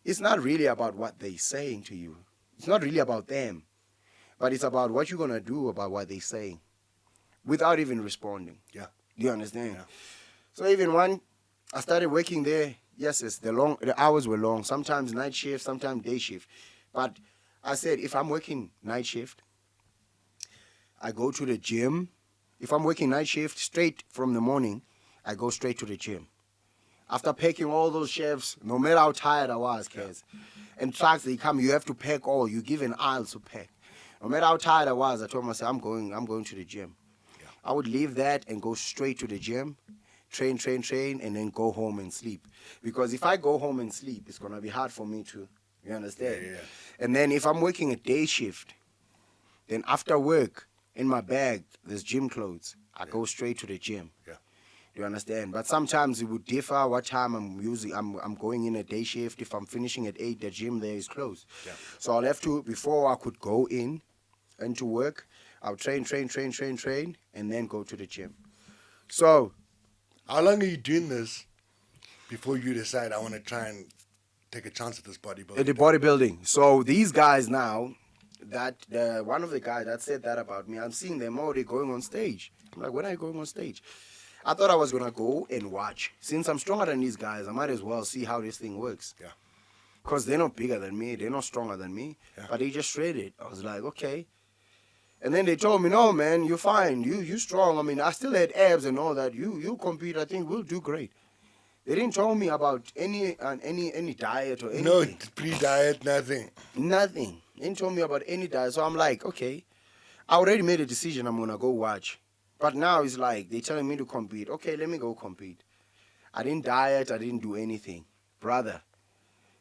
it's not really about what they're saying to you. It's not really about them. But it's about what you're going to do about what they're saying without even responding. Yeah. Do you understand? Yeah. So even when I started working there, yes, the hours were long. Sometimes night shift, sometimes day shift. But I said, if I'm working night shift, I go to the gym. If I'm working night shift, straight from the morning, I go straight to the gym. After packing all those shifts, no matter how tired I was, kids, and trucks, they come, you have to pack all. You give an aisle to pack. No matter how tired I was, I told myself, I'm going to the gym. Yeah. I would leave that and go straight to the gym, train, and then go home and sleep. Because if I go home and sleep, it's going to be hard for me to, you understand? Yeah. And then if I'm working a day shift, then after work, in my bag, there's gym clothes. I go straight to the gym. Yeah. You understand? But sometimes it would differ what time I'm going in a day shift. If I'm finishing at 8, the gym there is closed. Yeah. So I'll have to, before I could go in and to work, I'll train, and then go to the gym. So, how long are you doing this before you decide I want to try and take a chance at this bodybuilding? at the bodybuilding. So these guys now, one of the guys that said that about me, I'm seeing them already going on stage. I'm like, when are you going on stage? I thought I was going to go and watch. Since I'm stronger than these guys, I might as well see how this thing works. Yeah. Because they're not bigger than me. They're not stronger than me. Yeah. But they just shredded. I was like, okay. And then they told me, no, man, you're fine. You strong. I mean, I still had abs and all that. You compete. I think we'll do great. They didn't tell me about any diet or anything. No pre-diet, nothing. Nothing. They didn't tell me about any diet. So I'm like, okay. I already made a decision. I'm going to go watch. But now it's like they're telling me to compete. Okay, let me go compete. I didn't diet. I didn't do anything. Brother,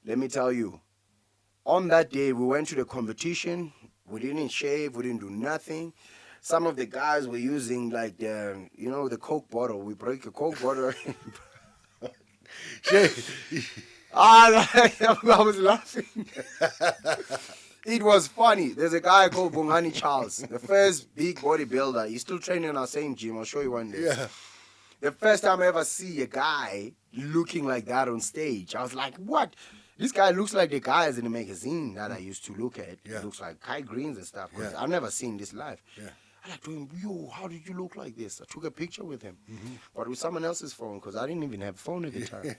let me tell you. On that day, we went to the competition. We didn't shave. We didn't do nothing. some of the guys were using like the Coke bottle. We break a Coke bottle. I was laughing. It was funny. There's a guy called Bongani Charles, the first big bodybuilder. He's still training in our same gym. I'll show you one day. Yeah. The first time I ever see a guy looking like that on stage, I was like, what? This guy looks like the guys in the magazine that I used to look at. Yeah. He looks like Kai Greens and stuff. Because Yeah. I've never seen this live. Yeah. I like to him, yo, how did you look like this? I took a picture with him, but with someone else's phone because I didn't even have a phone at the time.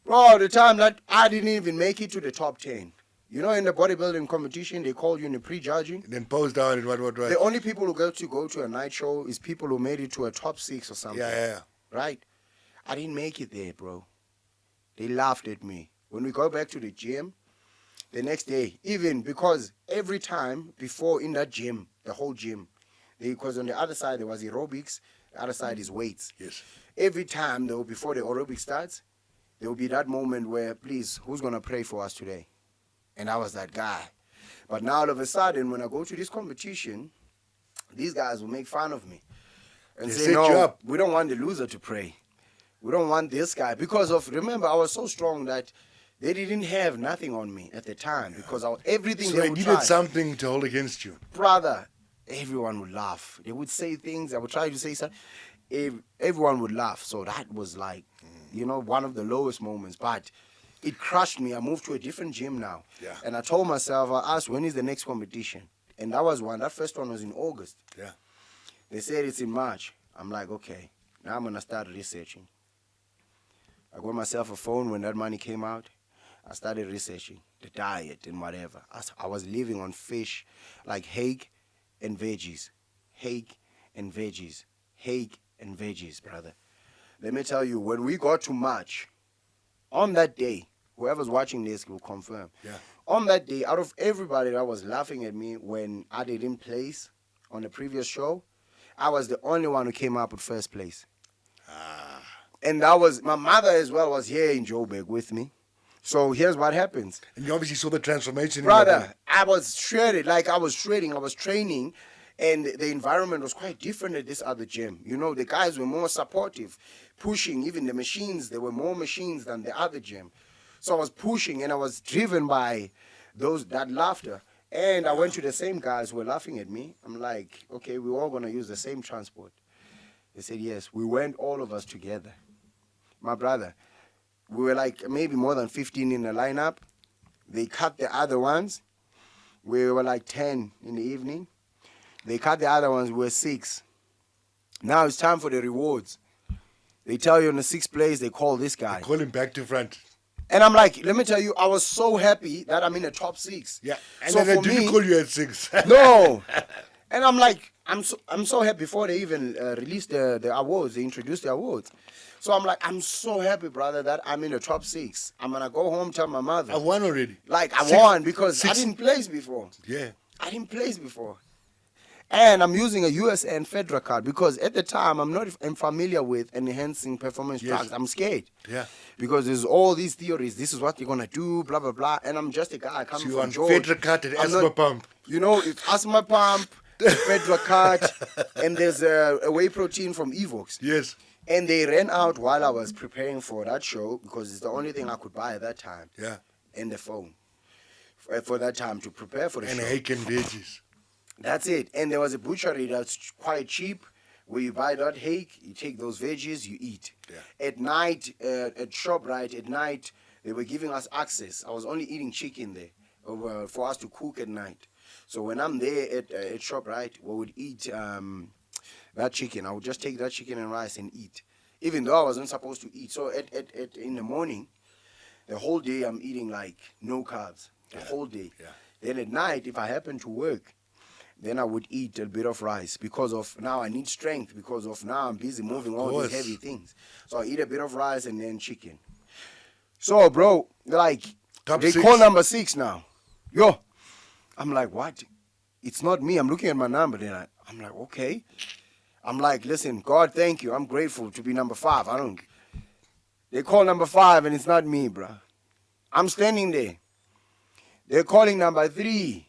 Bro, the time that I didn't even make it to the top 10. You know, in the bodybuilding competition, they call you in the pre-judging. Then pose down and what. The only people who go to a night show is people who made it to a top 6 or something. Yeah. Right? I didn't make it there, bro. They laughed at me. When we go back to the gym, the next day, even because every time before in that gym, the whole gym, because on the other side there was aerobics, the other side is weights. Yes. Every time, though, before the aerobics starts, there will be that moment where, please, who's going to pray for us today? And I was that guy. But now all of a sudden, when I go to this competition, these guys will make fun of me and They say, set you no, up. we don't want the loser to pray. We don't want this guy. Because of, remember, I was so strong that they didn't have nothing on me at the time because everything So they they would needed try. something to hold against you. Brother, everyone would laugh. They would say things. I would try to say something. Everyone would laugh. So that was like, one of the lowest moments. But it crushed me. I moved to a different gym now. Yeah. And I told myself, I asked, when is the next competition? And that was one. That first one was in August. Yeah. They said it's in March. I'm like, okay, now I'm going to start researching. I got myself a phone when that money came out. I started researching the diet and whatever. I was living on fish, like hake and veggies. Hake and veggies. Hake and veggies, brother. Let me tell you, when we got to March, on that day, whoever's watching this will confirm. Yeah. On that day, out of everybody that was laughing at me when I didn't place on the previous show, I was the only one who came up with first place. And that was, my mother as well was here in Joburg with me. So here's what happens. And you obviously saw the transformation in your Brother, body. I was shredded. Like I was training, and the environment was quite different at this other gym. The guys were more supportive, pushing. Even the machines, there were more machines than the other gym. So I was pushing, and I was driven by that laughter. And I went to the same guys who were laughing at me. I'm like, okay, we're all going to use the same transport. They said, yes. We went, all of us together. My brother, we were like maybe more than 15 in the lineup. They cut the other ones. We were like 10 in the evening. They cut the other ones. We were 6. Now it's time for the rewards. They tell you in the 6th place, they call this guy. Call him back to front. And I'm like, let me tell you, I was so happy that I'm in the top 6. Yeah. And So then for they didn't me- call you at 6. No. And I'm like, I'm so happy before they even released the awards. They introduced the awards. So I'm like, I'm so happy, brother, that I'm in the top 6. I'm going to go home, tell my mother. I won already. Like, I 6 won because I 6 didn't place before. Yeah. I didn't place before. And I'm using a USN Fedra card because at the time, I'm familiar with enhancing performance Yes. drugs. I'm scared. Yeah. Because there's all these theories. This is what you're going to do, blah, blah, blah. And I'm just a guy coming So you from want George. Fedra cut and I'm asthma not- pump. It's asthma pump, Fedra cut, and there's a whey protein from Evox. Yes. And they ran out while I was preparing for that show because it's the only thing I could buy at that time. Yeah. And the phone. For that time to prepare for the And show. hake and veggies. That's it. And there was a butchery that's quite cheap where you buy that hake, you take those veggies, you eat. Yeah. At night, at ShopRite, at night, they were giving us access. I was only eating chicken there for us to cook at night. So when I'm there at ShopRite, we would eat that chicken. I would just take that chicken and rice and eat, even though I wasn't supposed to eat. So in the morning, the whole day I'm eating like no carbs, the whole day. Yeah. Then at night, if I happen to work, then I would eat a bit of rice because of now I need strength because of now I'm busy moving all these course. heavy things. So I eat a bit of rice and then chicken. So, bro, like, Top they 6. call number 6 now. Yo, I'm like, what? It's not me. I'm looking at my number. Then I'm like, okay. I'm like, listen, God, thank you. I'm grateful to be number 5. They call number 5 and it's not me, bro. I'm standing there. They're calling number 3.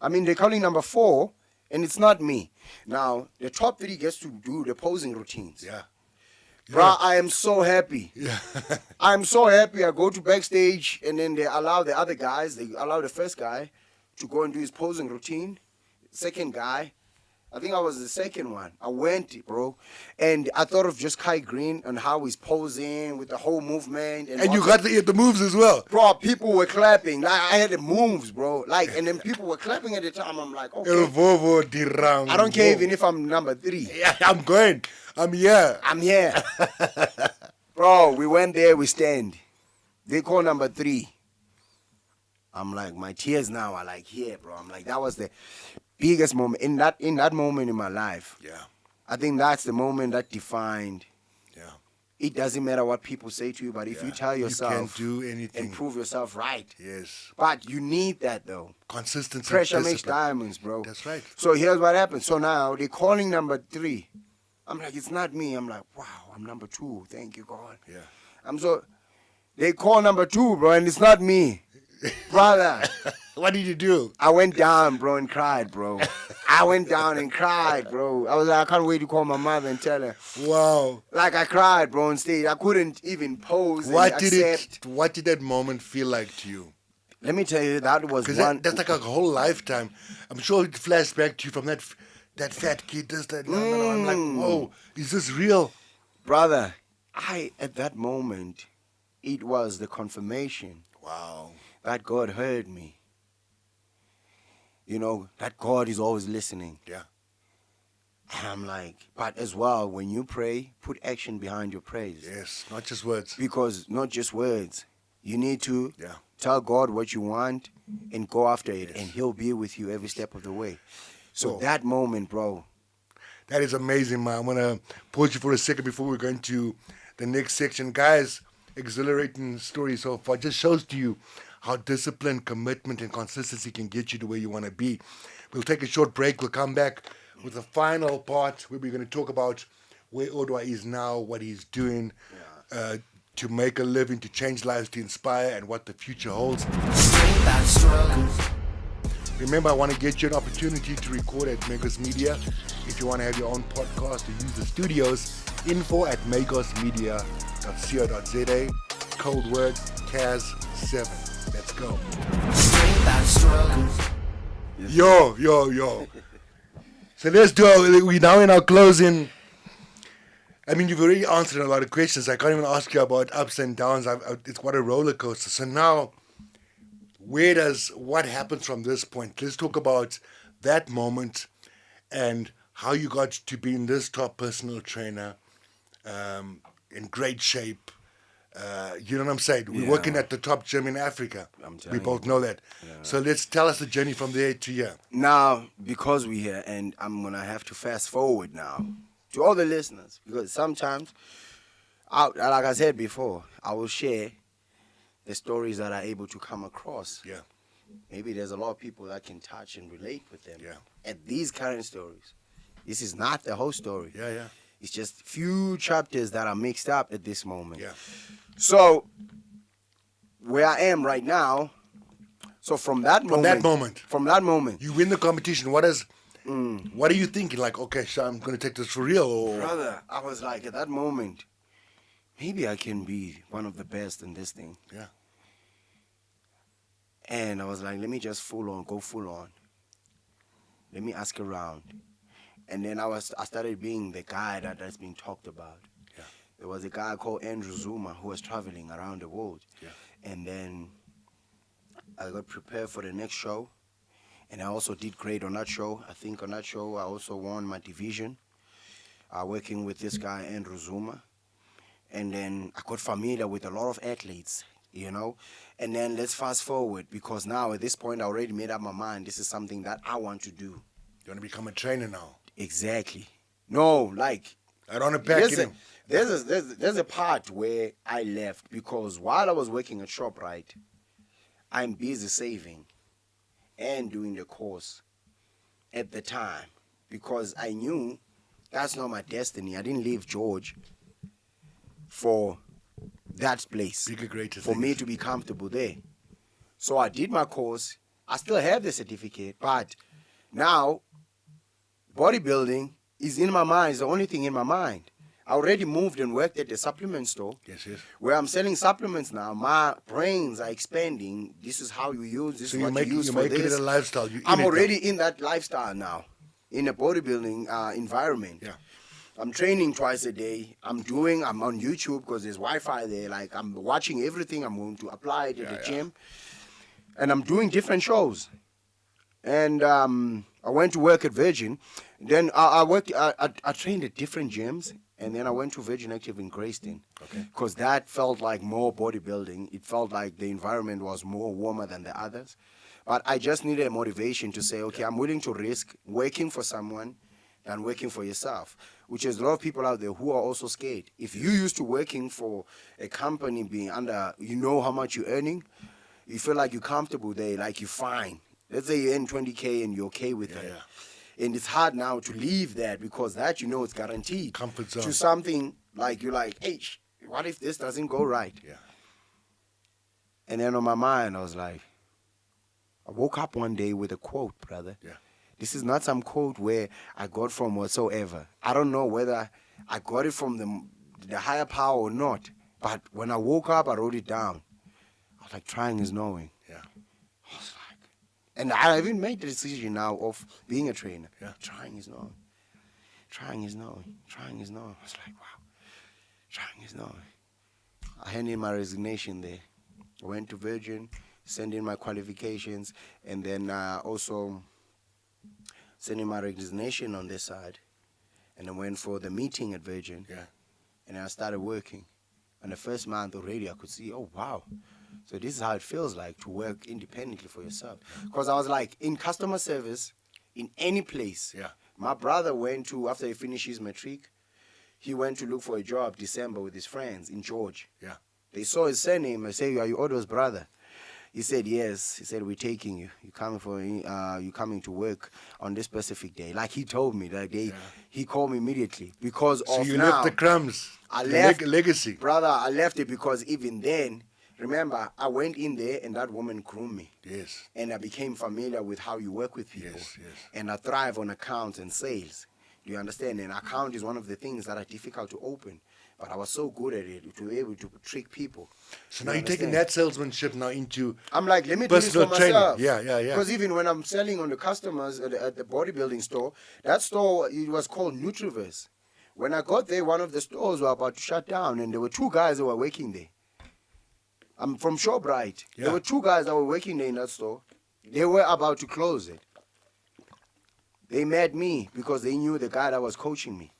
They're calling number 4 and it's not me. Now, the top 3 gets to do the posing routines. Yeah. Bruh, I am so happy. Yeah. I'm so happy. I go to backstage, and then they allow the other guys, they allow the first guy to go and do his posing routine. Second guy, I think I was the second one. I went, bro, and I thought of just Kai Green and how he's posing with the whole movement. And you got the moves as well. Bro, people were clapping. Like, I had the moves, bro. Like, and then people were clapping at the time. I'm like, okay. I don't care even if I'm number 3. Yeah, I'm going. I'm here. I'm here. Bro, we went there, we stand. They call number 3. I'm like, my tears now are like here, bro. I'm like, that was the biggest moment in that moment in my life. Yeah. I think that's the moment that defined. Yeah. It doesn't matter what people say to you, but if you tell yourself, you can't do anything and prove yourself right. Yes. But you need that though. Consistency. Pressure makes diamonds, bro. That's right. So here's what happened. So now they're calling number 3. I'm like, it's not me. I'm like, wow, I'm number 2. Thank you, God. Yeah. They call number 2, bro, and it's not me. Brother. What did you do? I went down, bro, and cried, bro. I went down and cried, bro. I was like, I can't wait to call my mother and tell her. Wow. Like, I cried, bro, on stage. I couldn't even pose What did that moment feel like to you? Let me tell you, that was one. Because that's like a whole lifetime. I'm sure it flashed back to you from that fat kid. I'm like, whoa, is this real? Brother, at that moment, it was the confirmation. Wow. That God heard me. You know, that God is always listening. Yeah. And I'm like, but as well, when you pray, put action behind your praise. Yes, not just words. Because not just words. You need to Yeah. tell God what you want and go after it. Yes. And he'll be with you every step of the way. So that moment, bro. That is amazing, man. I'm going to pause you for a second before we go into the next section. Guys, exhilarating story so far. Just shows to you how discipline, commitment, and consistency can get you to where you want to be. We'll take a short break. We'll come back with the final part where we're going to talk about where Odwa is now, what he's doing to make a living, to change lives, to inspire, and what the future holds. Remember, I want to get you an opportunity to record at Magos Media. If you want to have your own podcast or use the studios, info@magosmedia.co.za, code word CAS7. Let's go. Yo. So let's do we're now in our closing. I mean, you've already answered a lot of questions. I can't even ask you about ups and downs. It's quite a roller coaster. So now, what happens from this point? Let's talk about that moment and how you got to being this top personal trainer, in great shape. You know what I'm saying? We're working at the top gym in Africa. We both know that. Yeah. So let's tell us the journey from there to here. Now, because we're here, and I'm going to have to fast forward now to all the listeners, because sometimes, like I said before, I will share the stories that are able to come across. Yeah. Maybe there's a lot of people that can touch and relate with them. Yeah. At these current stories. This is not the whole story. Yeah. It's just few chapters that are mixed up at this moment. Yeah. So, where I am right now, so from that moment, you win the competition. What are you thinking? Like, okay, so I'm going to take this for real? Or? Brother, I was like, at that moment, maybe I can be one of the best in this thing. Yeah. And I was like, let me just go full on. Let me ask around. And then I started being the guy that's being talked about. Yeah. There was a guy called Andrew Zuma who was traveling around the world. Yeah. And then I got prepared for the next show. And I also did great on that show. I think on that show I also won my division, working with this guy, Andrew Zuma. And then I got familiar with a lot of athletes, you know. And then let's fast forward, because now at this point I already made up my mind. This is something that I want to do. You want to become a trainer now? Exactly. No, like, I don't want to back in. There's a part where I left, because while I was working at ShopRite, I'm busy saving and doing the course at the time, because I knew that's not my destiny. I didn't leave George for that place, for me to be comfortable there. So I did my course. I still have the certificate, but now bodybuilding is in my mind. It's the only thing in my mind. I already moved and worked at a supplement store. Yes. Where I'm selling supplements now. My brains are expanding. This is how you use. This So is you're what you use for making this. it a lifestyle. I'm already in that lifestyle now, in a bodybuilding environment. Yeah. I'm training twice a day. I'm on YouTube because there's Wi-Fi there. Like, I'm watching everything. I'm going to apply it at the gym. And I'm doing different shows. And I went to work at Virgin. Then I trained at different gyms. And then I went to Virgin Active in Grayston. Okay. Because that felt like more bodybuilding. It felt like the environment was more warmer than the others. But I just needed a motivation to say, okay, I'm willing to risk working for someone than working for yourself, which is a lot of people out there who are also scared. If you used to working for a company being under, you know how much you're earning, you feel like you're comfortable there, like you're fine. Let's say you earn 20K and you're okay with that. Yeah. And it's hard now to leave that because that, you know, it's guaranteed. Comfort zone. To something like you're like, hey, what if this doesn't go right? Yeah. And then on my mind, I was like, I woke up one day with a quote, brother. Yeah. This is not some quote where I got from whatsoever. I don't know whether I got it from the higher power or not. But when I woke up, I wrote it down. I was like, trying is knowing. Yeah. I was like, and I even made the decision now of being a trainer. Yeah. Trying is knowing. Trying is knowing. Trying is knowing. I was like, wow. Trying is knowing. I handed in my resignation there. I went to Virgin, sent in my qualifications, and then also sending my resignation on this side. And I went for the meeting at Virgin. Yeah. And I started working. And the first month already I could see, oh, wow. So this is how it feels like to work independently for yourself. Because I was like, in customer service, in any place. Yeah. My brother went to, after he finished his matric, he went to look for a job December with his friends in George. Yeah. They saw his surname. I say, are you Odwa's brother? He said, yes. He said, we're taking you. You're coming to work on this specific day. Like he told me that day. Yeah. He called me immediately because so of you now. left the crumbs. I left legacy. Brother, I left it because even then, remember, I went in there and that woman groomed me. Yes. And I became familiar with how you work with people. Yes. And I thrive on accounts and sales. Do you understand? And account is one of the things that are difficult to open. But I was so good at it to be able to trick people. So now you're taking that salesmanship now into I'm like, let me do this for training. myself. Yeah. Because even when I'm selling on the customers at the bodybuilding store, that store, it was called Nutriverse. When I got there, one of the stores were about to shut down, and there were two guys that were working there. I'm from Shoprite. Yeah. There were two guys that were working there in that store. They were about to close it. They met me because they knew the guy that was coaching me.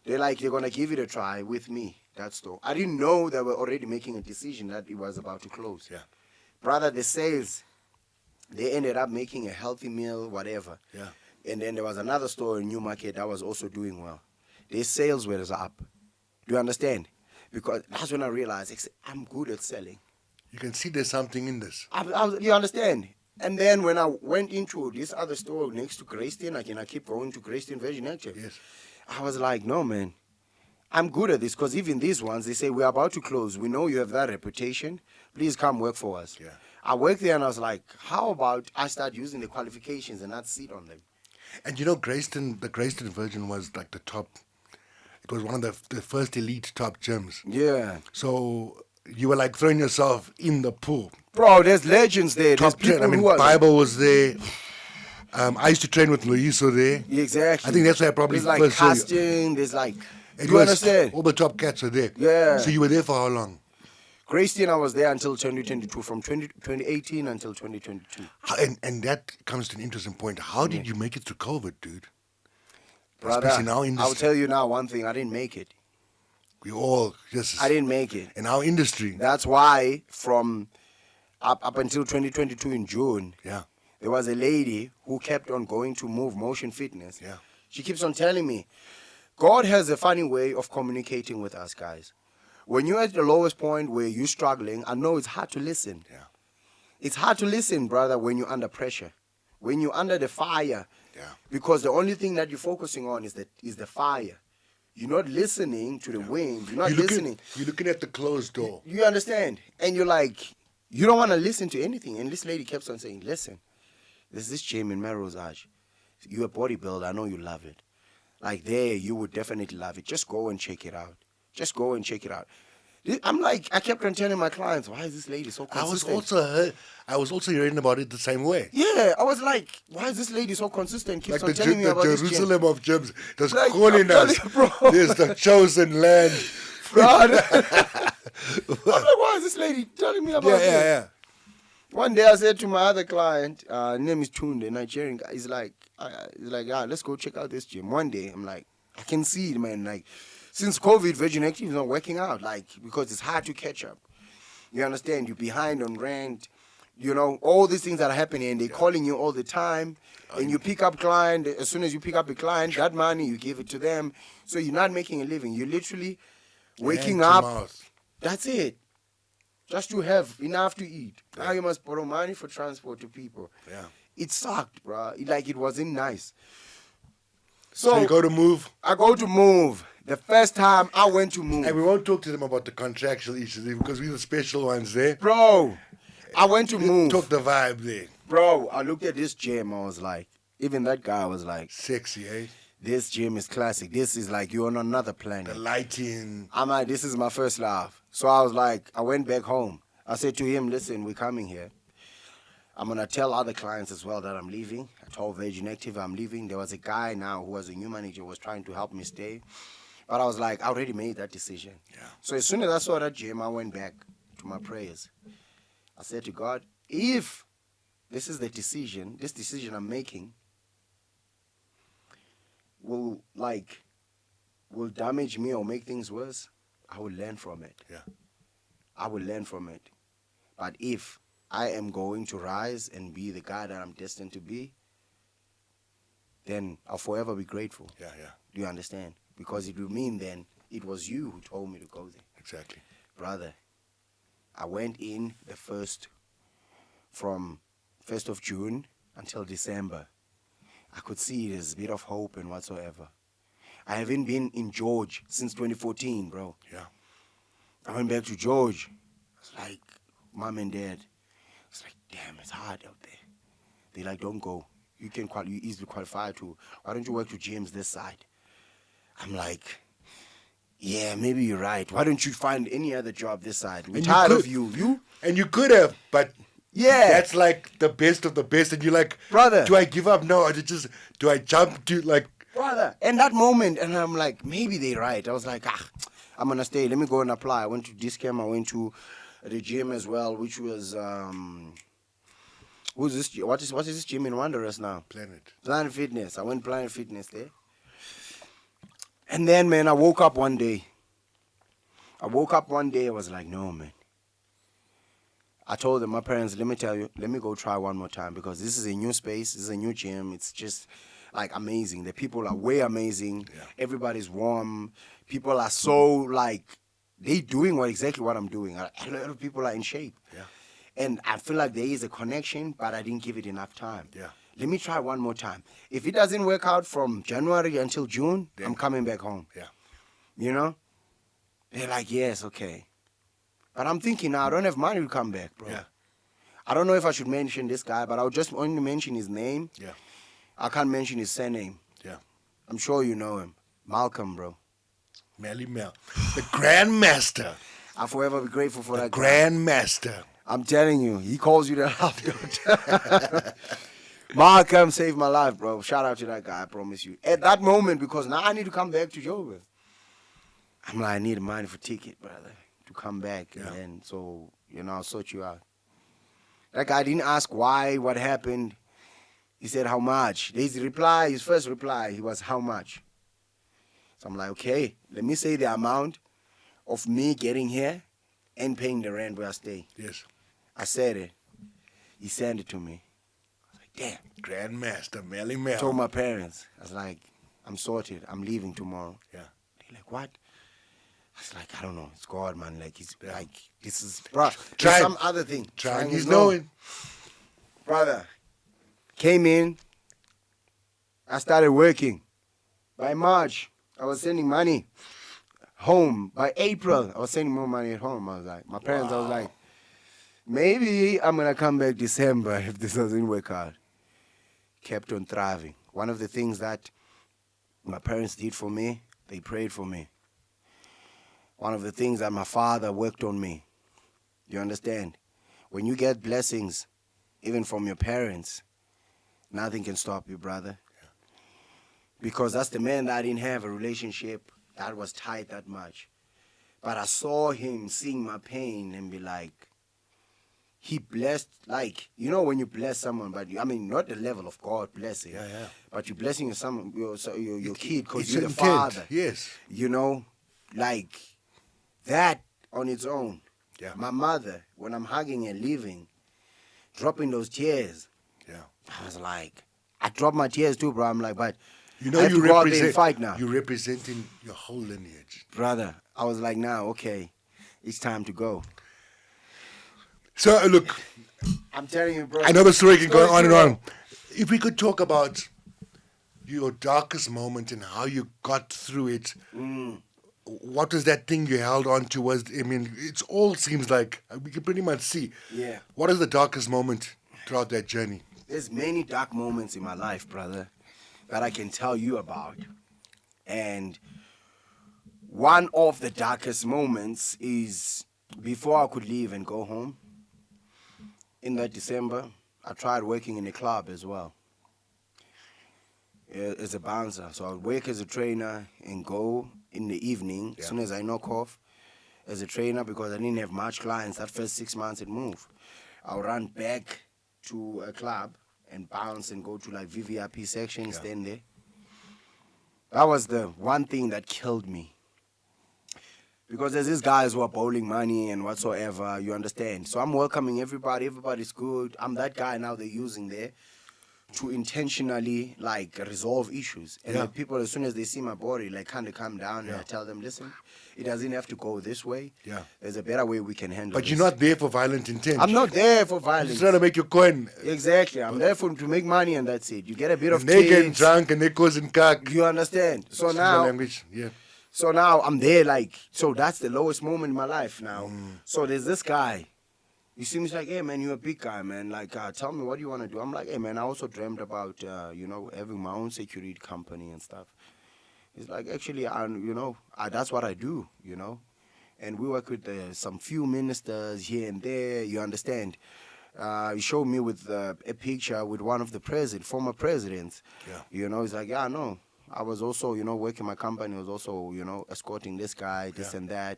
They're like, they're going to give it a try with me, that store. I didn't know they were already making a decision that it was about to close. Yeah. Brother, the sales, they ended up making a healthy meal, whatever. Yeah. And then there was another store in Newmarket that was also doing well. Their sales were up. Do you understand? Because that's when I realized I'm good at selling. You can see there's something in this. You understand? And then when I went into this other store next to Grayston, I keep going to Grayston Virgin Active. Yes. I was like, no, man, I'm good at this because even these ones, they say, we're about to close. We know you have that reputation. Please come work for us. Yeah. I worked there and I was like, how about I start using the qualifications and not sit on them? And you know, the Grayston Virgin was like the top. It was one of the first elite top gyms. Yeah. So you were like throwing yourself in the pool. Bro, there's legends there. Top There's people 10. who are Bible was there. I used to train with Loiso there. Exactly. I think that's why I probably there's like first saw you. casting, there's like, You understand? All the top cats were there. Yeah. So you were there for how long? Grayston, I was there until 2022, from 2018 until 2022. And that comes to an interesting point. How did you make it through COVID, dude? Brother, Especially in our industry. I'll tell you now one thing, I didn't make it. We all just... I didn't make it. In our industry. That's why from up until 2022 in June, Yeah. there was a lady who kept on going to Move Motion Fitness. Yeah. She keeps on telling me, God has a funny way of communicating with us guys. When you're at the lowest point where you're struggling, I know it's hard to listen. Yeah. It's hard to listen, brother, when you're under pressure. When you're under the fire. Yeah. Because the only thing that you're focusing on is the fire. You're not listening to the wind. You're not listening. You're looking at the closed door. You understand? And you're like, you don't want to listen to anything. And this lady kept on saying, listen, there's this gym in Melrose Arch. You're a bodybuilder. I know you love it. Like there, you would definitely love it. Just go and check it out. Just go and check it out. I'm like, I kept on telling my clients, why is this lady so consistent? I was also hearing about it the same way. Yeah, I was like, why is this lady so consistent? Keeps Like on telling me the about Jerusalem of gyms, just Like, calling I'm telling us. you, bro. There's the chosen land. Bro, I'm like, why is this lady telling me about this? Yeah. One day I said to my other client, name is Tunde, Nigerian guy. He's like, let's go check out this gym. One day, I'm like, I can see it, man. Like, since COVID, Virgin Active is not working out, like, because it's hard to catch up. You understand? You're behind on rent. You know, all these things that are happening, and they're calling you all the time. And you pick up client. As soon as you pick up a client, that money, you give it to them. So you're not making a living. You're literally waking up. That's it. Just to have enough to eat. Now you must borrow money for transport to people. Yeah. It sucked, bro. It wasn't nice. So you go to Move? I go to Move. The first time I went to Move. And we won't talk to them about the contractual issues because we're the special ones there. Bro, I went to Move. Talk the vibe there. Bro, I looked at this gym. I was like, even that guy was like, sexy, eh? This gym is classic. This is like you're on another planet. The lighting. I'm like, this is my first love. So I was like, I went back home. I said to him, listen, we're coming here. I'm going to tell other clients as well that I'm leaving. I told Virgin Active I'm leaving. There was a guy now who was a new manager who was trying to help me stay. But I was like, I already made that decision. Yeah. So as soon as I saw that gym, I went back to my prayers. I said to God, if this is this decision I'm making will damage me or make things worse, I will learn from it. Yeah. I will learn from it. But if I am going to rise and be the guy that I'm destined to be, then I'll forever be grateful. Yeah. Do you understand? Because it will mean then it was you who told me to go there. Exactly. Brother, I went in from 1st of June until December. I could see there's a bit of hope and whatsoever. I haven't been in George since 2014, bro. Yeah. I went back to George. It's like, mom and dad. It's like, damn, it's hard out there. They're like, don't go. You easily qualify to. Why don't you work to gyms this side? I'm like, yeah, maybe you're right. Why don't you find any other job this side? We're tired of you. And you could have, but yeah, that's like the best of the best. And you're like, brother, do I give up? No, do I jump to like, brother? And that moment, and I'm like, maybe they're right. I was like, I'm gonna stay. Let me go and apply. I went to Discam. I went to the gym as well, which was who's this? What is this gym in Wanderers now? Planet Fitness. I went Planet Fitness there. And then, man, I woke up one day. I was like, no, man. I told them, my parents, let me tell you, let me go try one more time because this is a new space. This is a new gym. It's just like amazing. The people are way amazing. Yeah. Everybody's warm. People are so like, they doing exactly what I'm doing. A lot of people are in shape. Yeah. And I feel like there is a connection, but I didn't give it enough time. Yeah. Let me try one more time. If it doesn't work out from January until June, then I'm coming back home. Yeah. You know? They're like, yes, okay. But I'm thinking now, I don't have money to come back, bro. Yeah. I don't know if I should mention this guy, but I'll just only mention his name. Yeah. I can't mention his surname. Yeah. I'm sure you know him. Malcolm, bro. Melly Mel. The Grandmaster. I'll forever be grateful for that guy. Grandmaster. I'm telling you, he calls you that after. Malcolm saved my life, bro. Shout out to that guy, I promise you. At that moment, because now I need to come back to Joburg. I'm like, I need money for ticket, brother, to come back. Yeah. And so, I'll sort you out. That guy didn't ask why, what happened. He said, how much? His first reply, he was, how much? So I'm like, okay, let me say the amount of me getting here and paying the rent where I stay. Yes. I said it. He sent it to me. I was like, damn. Grandmaster, Melly Mel. I told my parents, I was like, I'm sorted. I'm leaving tomorrow. Yeah. They're like, what? I was like, I don't know. It's God, man. Like, it's like, this is, bro. Try some other thing. Trying is knowing. Brother, came in. I started working. By March, I was sending money home. By April, I was sending more money at home. I was like, my parents, I was like, maybe I'm going to come back December if this doesn't work out. Kept on thriving. One of the things that my parents did for me, they prayed for me. One of the things that my father worked on me. You understand? When you get blessings, even from your parents, nothing can stop you, brother. Yeah. Because that's the man that I didn't have a relationship that was tight that much. But I saw him seeing my pain and be like, he blessed, like, you know when you bless someone, but I mean, not the level of God blessing. Yeah, yeah. But you're blessing your kid because It's you're the intent, father. yes. You know, like that on its own. Yeah. My mother, when I'm hugging and leaving, dropping those tears. Yeah. I was like, I dropped my tears too, bro. I'm like, but You know, I have you to go out there represent and fight now. You're representing your whole lineage. Brother, I was like, now, okay, it's time to go. So, look, I'm telling you, bro. I know the story can go on and Story on. If we could talk about your darkest moment and how you got through it, what was that thing you held on to? It all seems like we can pretty much see. Yeah. What is the darkest moment throughout that journey? There's many dark moments in my life, brother, that I can tell you about. And one of the darkest moments is before I could leave and go home. In that December, I tried working in a club as well as a bouncer. So I would work as a trainer and go in the evening, as soon as I knock off, as a trainer because I didn't have much clients. That first 6 months it moved. I would run back to a club and bounce and go to like VVIP section, stand there. That was the one thing that killed me. Because there's these guys who are bowling money and whatsoever, you understand. So I'm welcoming everybody. Everybody's good. I'm that guy now they're using there to intentionally, like, resolve issues. And the people, as soon as they see my body, like, kind of come down and I tell them, listen, it doesn't have to go this way. Yeah. There's a better way we can handle But this. you're not there for violent intent. I'm not there for violence. You're trying to make your coin. Exactly. I'm there to make money and that's it. You get a bit of They get kids. drunk and they causing cock. You understand? So Excuse my now... language. Yeah. So now I'm there, like, so that's the lowest moment in my life now. So there's this guy. He seems like, hey, man, you're a big guy, man. Like, tell me, what do you want to do? I'm like, hey, man, I also dreamt about, having my own security company and stuff. He's like, actually, that's what I do, And we work with some few ministers here and there, you understand. He showed me with a picture with one of the former presidents. Yeah. He's like, yeah, I know. I was also, working my company. I was also, escorting this guy, this and that.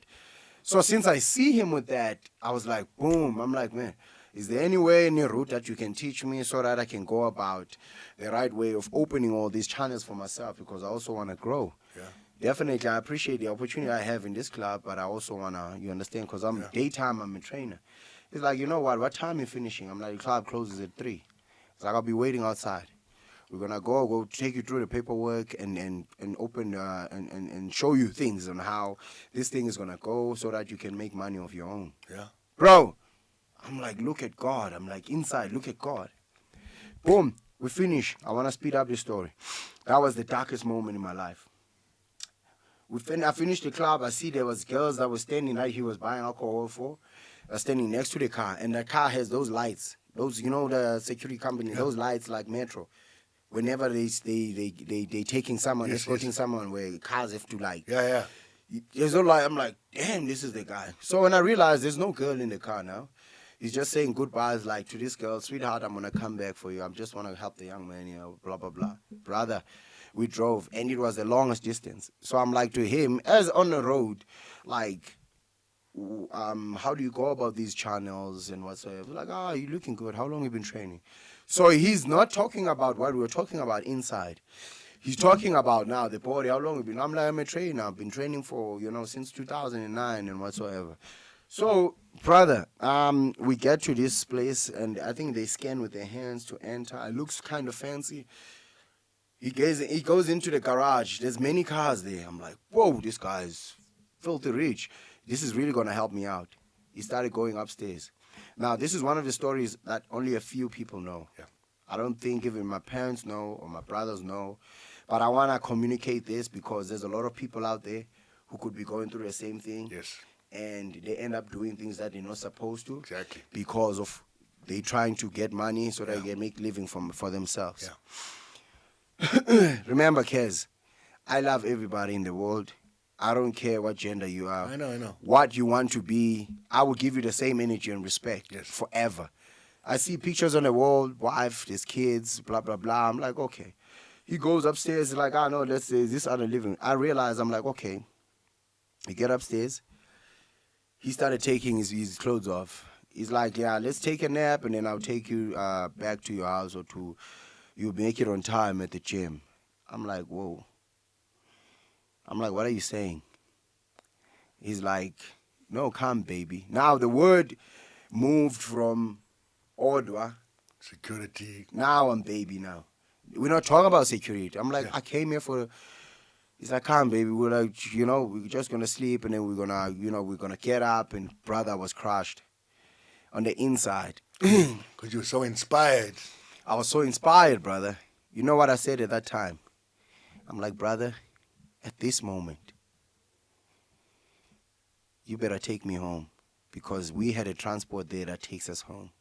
So since I see him with that, I was like, boom. I'm like, man, is there any way, any route that you can teach me so that I can go about the right way of opening all these channels for myself? Because I also want to grow. Yeah. Definitely, I appreciate the opportunity I have in this club, but I also want to, you understand, because daytime, I'm a trainer. He's like, you know what time are you finishing? I'm like, the club closes at 3. It's like, I'll be waiting outside. We're gonna go take you through the paperwork and open and show you things on how this thing is gonna go so that you can make money of your own. Yeah. Bro, I'm like, look at God. I'm like, inside, look at God. Boom, we finish. I wanna speed up the story. That was the darkest moment in my life. I finished the club. I see there was girls that were standing like he was buying alcohol for, standing next to the car, and the car has those lights. Those, the security company, those lights like Metro. Whenever they taking someone, escorting someone where cars have to like... Yeah. There's no light. I'm like, damn, this is the guy. So when I realized there's no girl in the car now, he's just saying goodbyes like to this girl, sweetheart, I'm going to come back for you. I just want to help the young man, blah, blah, blah. Brother, we drove and it was the longest distance. So I'm like to him, as on the road, like, how do you go about these channels and whatsoever? Like, you're looking good. How long have you been training? So he's not talking about what we were talking about inside. He's talking about now the body, how long have you been? I'm like, I'm a trainer. I've been training for, since 2009 and whatsoever. So, brother, we get to this place and I think they scan with their hands to enter. It looks kind of fancy. He goes into the garage. There's many cars there. I'm like, whoa, this guy's filthy rich. This is really going to help me out. He started going upstairs. Now, this is one of the stories that only a few people know. Yeah. I don't think even my parents know or my brothers know. But I want to communicate this because there's a lot of people out there who could be going through the same thing. Yes. And they end up doing things that they're not supposed to. Exactly. Because of they trying to get money so that they can make living for themselves. Yeah. Remember, Kez, I love everybody in the world. I don't care what gender you are. I know. What you want to be, I will give you the same energy and respect forever. I see pictures on the wall, wife, there's kids, blah, blah, blah. I'm like, okay. He goes upstairs, like, I know, let's say this other living. I realize, I'm like, okay. We get upstairs. He started taking his clothes off. He's like, yeah, let's take a nap, and then I'll take you back to your house or you'll make it on time at the gym. I'm like, whoa. I'm like, what are you saying? He's like, no, come, baby. Now the word moved from Odwa. Security. Now I'm baby now. We're not talking about security. I'm like, I came here for... He's like, come, baby. We're like, we're just going to sleep, and then we're going to get up, and brother was crushed on the inside. Because you were so inspired. I was so inspired, brother. You know what I said at that time? I'm like, brother, at this moment, you better take me home, because we had a transport there that takes us home.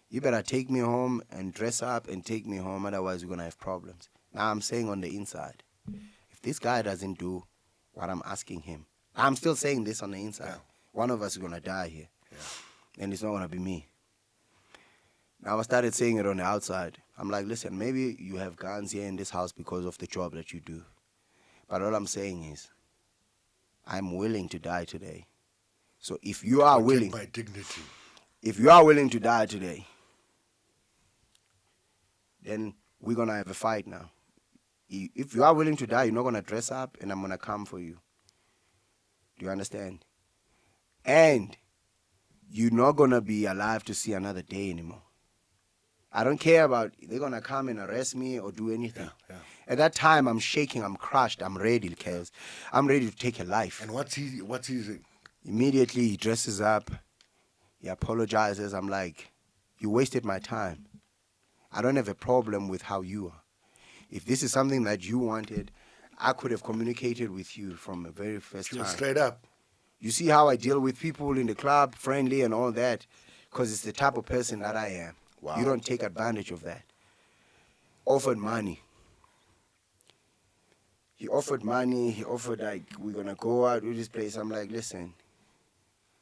You better take me home and dress up and take me home, otherwise we're going to have problems. Now I'm saying on the inside, if this guy doesn't do what I'm asking him, I'm still saying this on the inside. Yeah. One of us is going to die here. Yeah. And it's not going to be me. Now I started saying it on the outside. I'm like, listen, maybe you have guns here in this house because of the job that you do. But all I'm saying is, I'm willing to die today. So if you are willing... my dignity. If you are willing to die today, then we're going to have a fight now. If you are willing to die, you're not going to dress up, and I'm going to come for you. Do you understand? And you're not going to be alive to see another day anymore. I don't care about, they're going to come and arrest me or do anything. Yeah. At that time, I'm shaking, I'm crushed, I'm ready, Kels. I'm ready to take a life. And what's he? Immediately, he dresses up. He apologizes. I'm like, you wasted my time. I don't have a problem with how you are. If this is something that you wanted, I could have communicated with you from the very first time. Straight up. You see how I deal with people in the club, friendly and all that, because it's the type of person that I am. Wow. You don't take advantage of that. Offered money. He offered money. He offered, like, we're going to go out to this place. I'm like, listen,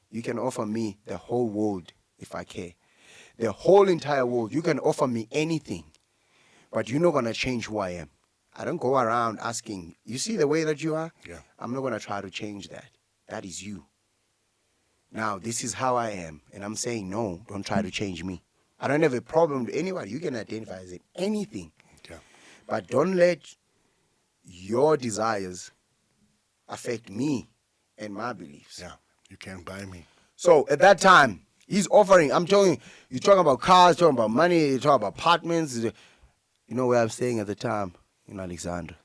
you can offer me the whole world if I care. The whole entire world. You can offer me anything. But you're not going to change who I am. I don't go around asking, you see the way that you are? Yeah. I'm not going to try to change that. That is you. Now, this is how I am. And I'm saying, no, don't try to change me. I don't have a problem with anybody. You can identify as anything. Yeah. But don't let your desires affect me and my beliefs. Yeah. You can't buy me. So at that time, he's offering, I'm telling you, you're talking about cars, talking about money, you're talking about apartments. You know where I'm staying at the time? In Alexandra.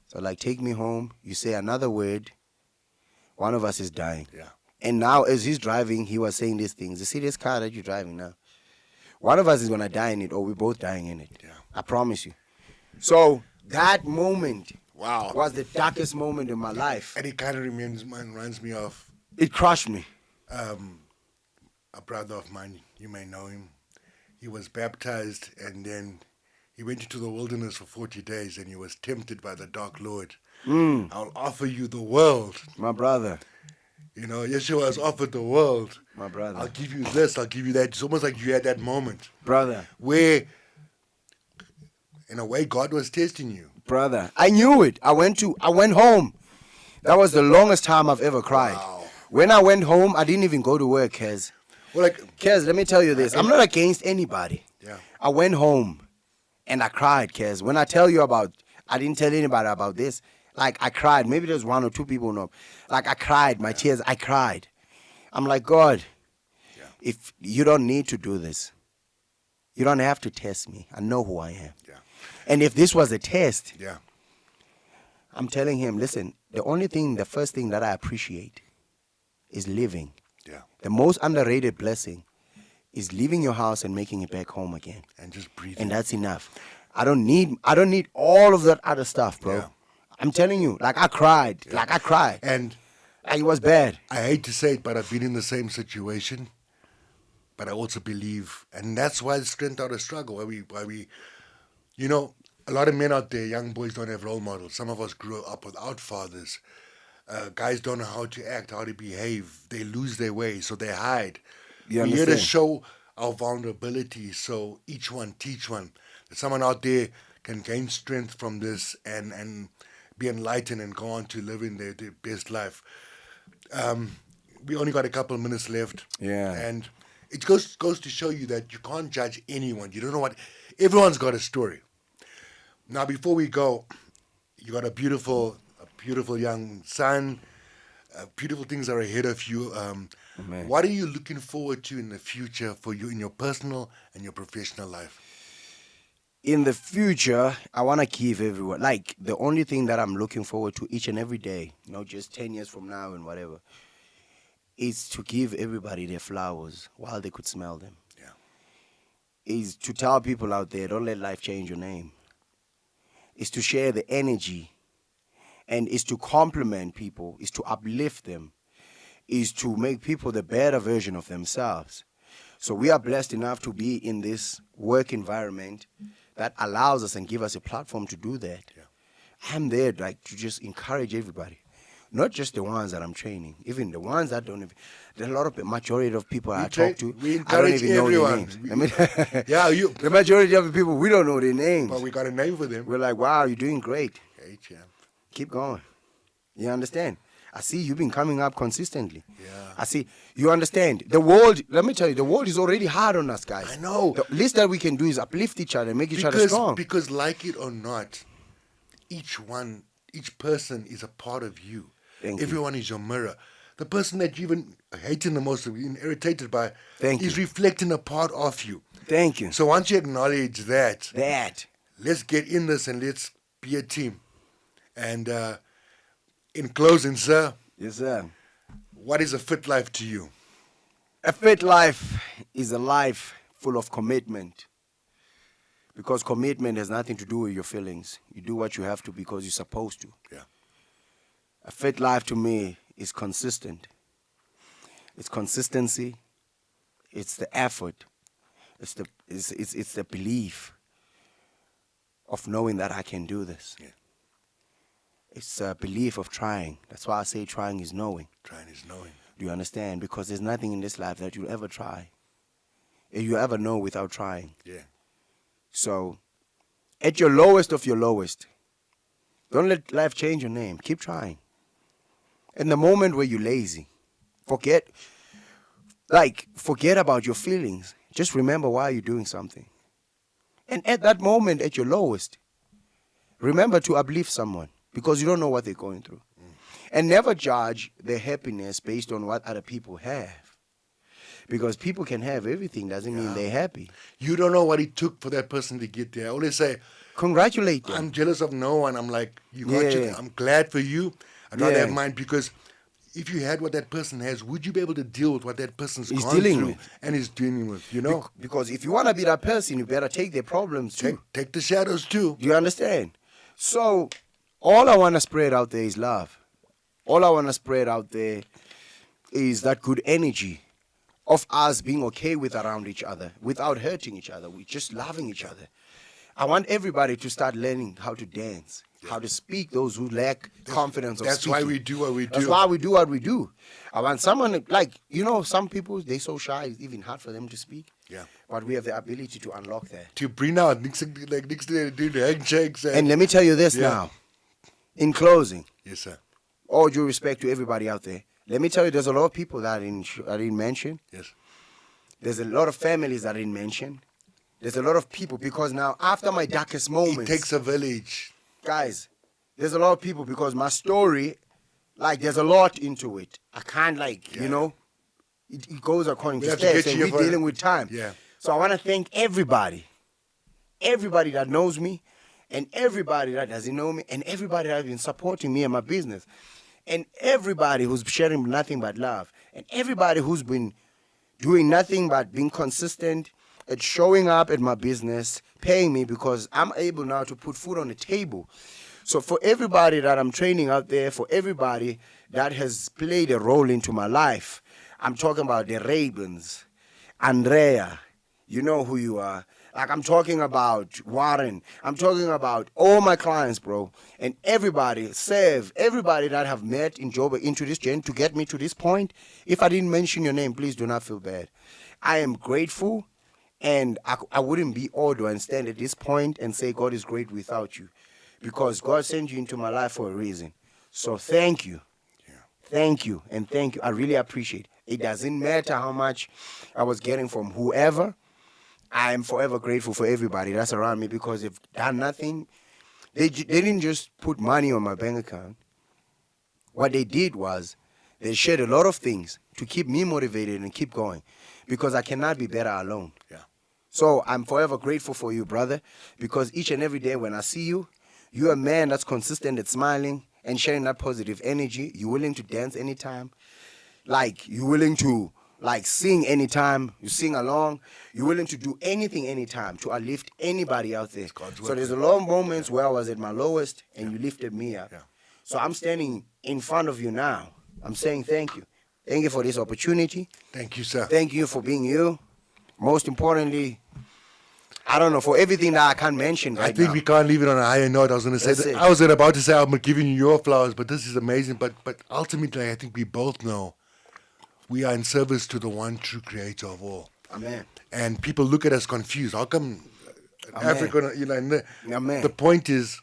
So like, take me home, you say another word, one of us is dying. Yeah. And now as he's driving, he was saying these things. You see this car that you're driving now? One of us is going to die in it, or we're both dying in it. Yeah. I promise you. So that moment wow, was the darkest moment in my life. And it kind of reminds me of... It crushed me. A brother of mine, you may know him. He was baptized, and then he went into the wilderness for 40 days, and he was tempted by the dark Lord. I'll offer you the world. My brother. You know, Yeshua has offered the world. My brother. I'll give you this, I'll give you that. It's almost like you had that moment. Brother. Where, in a way, God was testing you. Brother. I knew it. I went home. That was the longest time I've ever cried. Wow. When I went home, I didn't even go to work, Kez. Well, Kez, let me tell you this. I'm not against anybody. Yeah. I went home and I cried, Kez. When I tell you I didn't tell anybody about this. Like, I cried. Maybe there's one or two people know. Like, I cried. My tears, I cried. I'm like, God, if you don't need to do this, you don't have to test me. I know who I am. Yeah. And if this was a test, yeah, I'm telling him, listen, the first thing that I appreciate is living. Yeah. The most underrated blessing is leaving your house and making it back home again. And just breathing. And that's enough. I don't need all of that other stuff, bro. Yeah. I'm telling you, like I cried. Yeah. Like I cried. And it was bad. I hate to say it, but I've been in the same situation. But I also believe, and that's why the strength out of struggle, why we, you know, A lot of men out there, young boys, don't have role models. Some of us grew up without fathers. Guys don't know how to act, how to behave. They lose their way, so they hide. You We're here to understand? show our vulnerability, so each one teach one. That someone out there can gain strength from this and be enlightened and go on to living their best life. We only got a couple of minutes left. Yeah. And it goes to show you that you can't judge anyone. You don't know what... Everyone's got a story. Now, before we go, you got a beautiful young son. Beautiful things are ahead of you. Amen. What are you looking forward to in the future for you in your personal and your professional life? In the future, I want to give everyone, like, the only thing that I'm looking forward to each and every day, not just 10 years from now and whatever, is to give everybody their flowers while they could smell them. Yeah. Is to tell people out there, don't let life change your name. Is to share the energy, and is to compliment people, is to uplift them, is to make people the better version of themselves. So we are blessed enough to be in this work environment that allows us and give us a platform to do that. Yeah. I'm there like to just encourage everybody, not just the ones that I'm training, even the ones that don't even. There's a lot of majority of people I talk to. We I don't encourage even know their everyone. names. I mean, Yeah, you. the majority of the people we don't know their names. But we got a name for them. We're like, wow, you're doing great. Hey, champ. Keep going. You understand? I see you've been coming up consistently. Yeah. I see. You understand? The world, let me tell you, the world is already hard on us, guys. I know. The least that we can do is uplift each other, make each other strong. Because like it or not, each person is a part of you. Thank you. Everyone is your mirror. The person that you even hating the most, even irritated by, Thank is you. reflecting a part of you. Thank you. So once you acknowledge that, Let's get in this and let's be a team. And in closing, sir, Yes, sir. what is a fit life to you? A fit life is a life full of commitment. Because commitment has nothing to do with your feelings. You do what you have to because you're supposed to. Yeah. A fit life to me is consistent. It's consistency. It's the effort. It's the belief of knowing that I can do this. Yeah. It's a belief of trying. That's why I say trying is knowing. Trying is knowing. Do you understand? Because there's nothing in this life that you'll ever try. You ever know without trying. Yeah. So, at your lowest of your lowest, don't let life change your name. Keep trying. In the moment where you're lazy, forget about your feelings. Just remember why you're doing something. And at that moment, at your lowest, remember to uplift someone because you don't know what they're going through. And never judge their happiness based on what other people have. Because people can have everything, doesn't mean they're happy. You don't know what it took for that person to get there. I always say, Congratulate them. I'm jealous of no one. I'm like, you got Yeah. your, I'm glad for you. I'd rather Yeah. have mine because if you had what that person has, would you be able to deal with what that person's He's gone dealing through with. and is dealing with, you know? Because if you want to be that person, you better take their problems too. Take the shadows too. Do you understand? So, all I want to spread out there is love. All I want to spread out there is that good energy of us being okay with around each other without hurting each other. We're just loving each other. I want everybody to start learning how to dance, how to speak, those who lack confidence of That's speaking. why we do what we do. That's why we do what we do. I want someone, like, some people, they're so shy, it's even hard for them to speak. Yeah. But we have the ability to unlock that. To bring out, next to do the handshakes. And let me tell you this now. In closing, Yes, sir. all due respect to everybody out there, let me tell you, there's a lot of people that I didn't mention. Yes. There's a lot of families that I didn't mention. There's a lot of people because now, after my darkest moments, It takes a village. guys, there's a lot of people because my story, there's a lot into it. I can't, it goes according We to have to get steps, and you we're for- dealing with time. Yeah. So I want to thank everybody that knows me, and everybody that doesn't know me, and everybody that has been supporting me and my business, and everybody who's sharing nothing but love, and everybody who's been doing nothing but being consistent at showing up at my business, paying me because I'm able now to put food on the table. So for everybody that I'm training out there, for everybody that has played a role into my life, I'm talking about the Ravens, Andrea, you know who you are. Like, I'm talking about Warren. I'm talking about all my clients, bro. And everybody, everybody that have met in Joburg into this journey to get me to this point. If I didn't mention your name, please do not feel bad. I am grateful, and I wouldn't be Odwa and stand at this point and say God is great without you. Because God sent you into my life for a reason. So thank you. Thank you, and thank you. I really appreciate it. It doesn't matter how much I was getting from whoever. I am forever grateful for everybody that's around me, because they've done nothing. They didn't just put money on my bank account. What they did was they shared a lot of things to keep me motivated and keep going, because I cannot be better alone. Yeah. So I'm forever grateful for you, brother, because each and every day when I see you, you're a man that's consistent at smiling and sharing that positive energy. You're willing to dance anytime. Like, you're willing to sing anytime. You sing along. You're willing to do anything anytime to uplift anybody out there. So there's a lot of moments where I was at my lowest and you lifted me up. Yeah. So I'm standing in front of you now. I'm saying thank you. Thank you for this opportunity. Thank you, sir. Thank you for being you. Most importantly, I don't know, for everything that I can't mention right I think now. we can't leave it on a higher note. I was going to say That's that. it. I was about to say I'm giving you your flowers, but this is amazing. But ultimately, I think we both know we are in service to the one true creator of all. Amen. And people look at us confused. How come Amen. Africa, and Amen. the point is,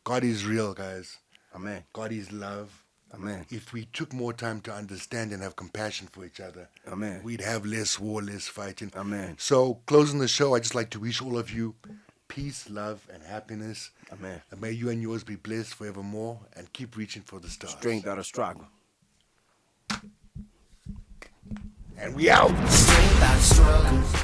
God is real, guys. Amen. God is love. Amen. If we took more time to understand and have compassion for each other, Amen. we'd have less war, less fighting. Amen. So, closing the show, I'd just like to wish all of you peace, love, and happiness. Amen. And may you and yours be blessed forevermore, and keep reaching for the stars. Strength out of struggle. And we out. Strength out of struggle.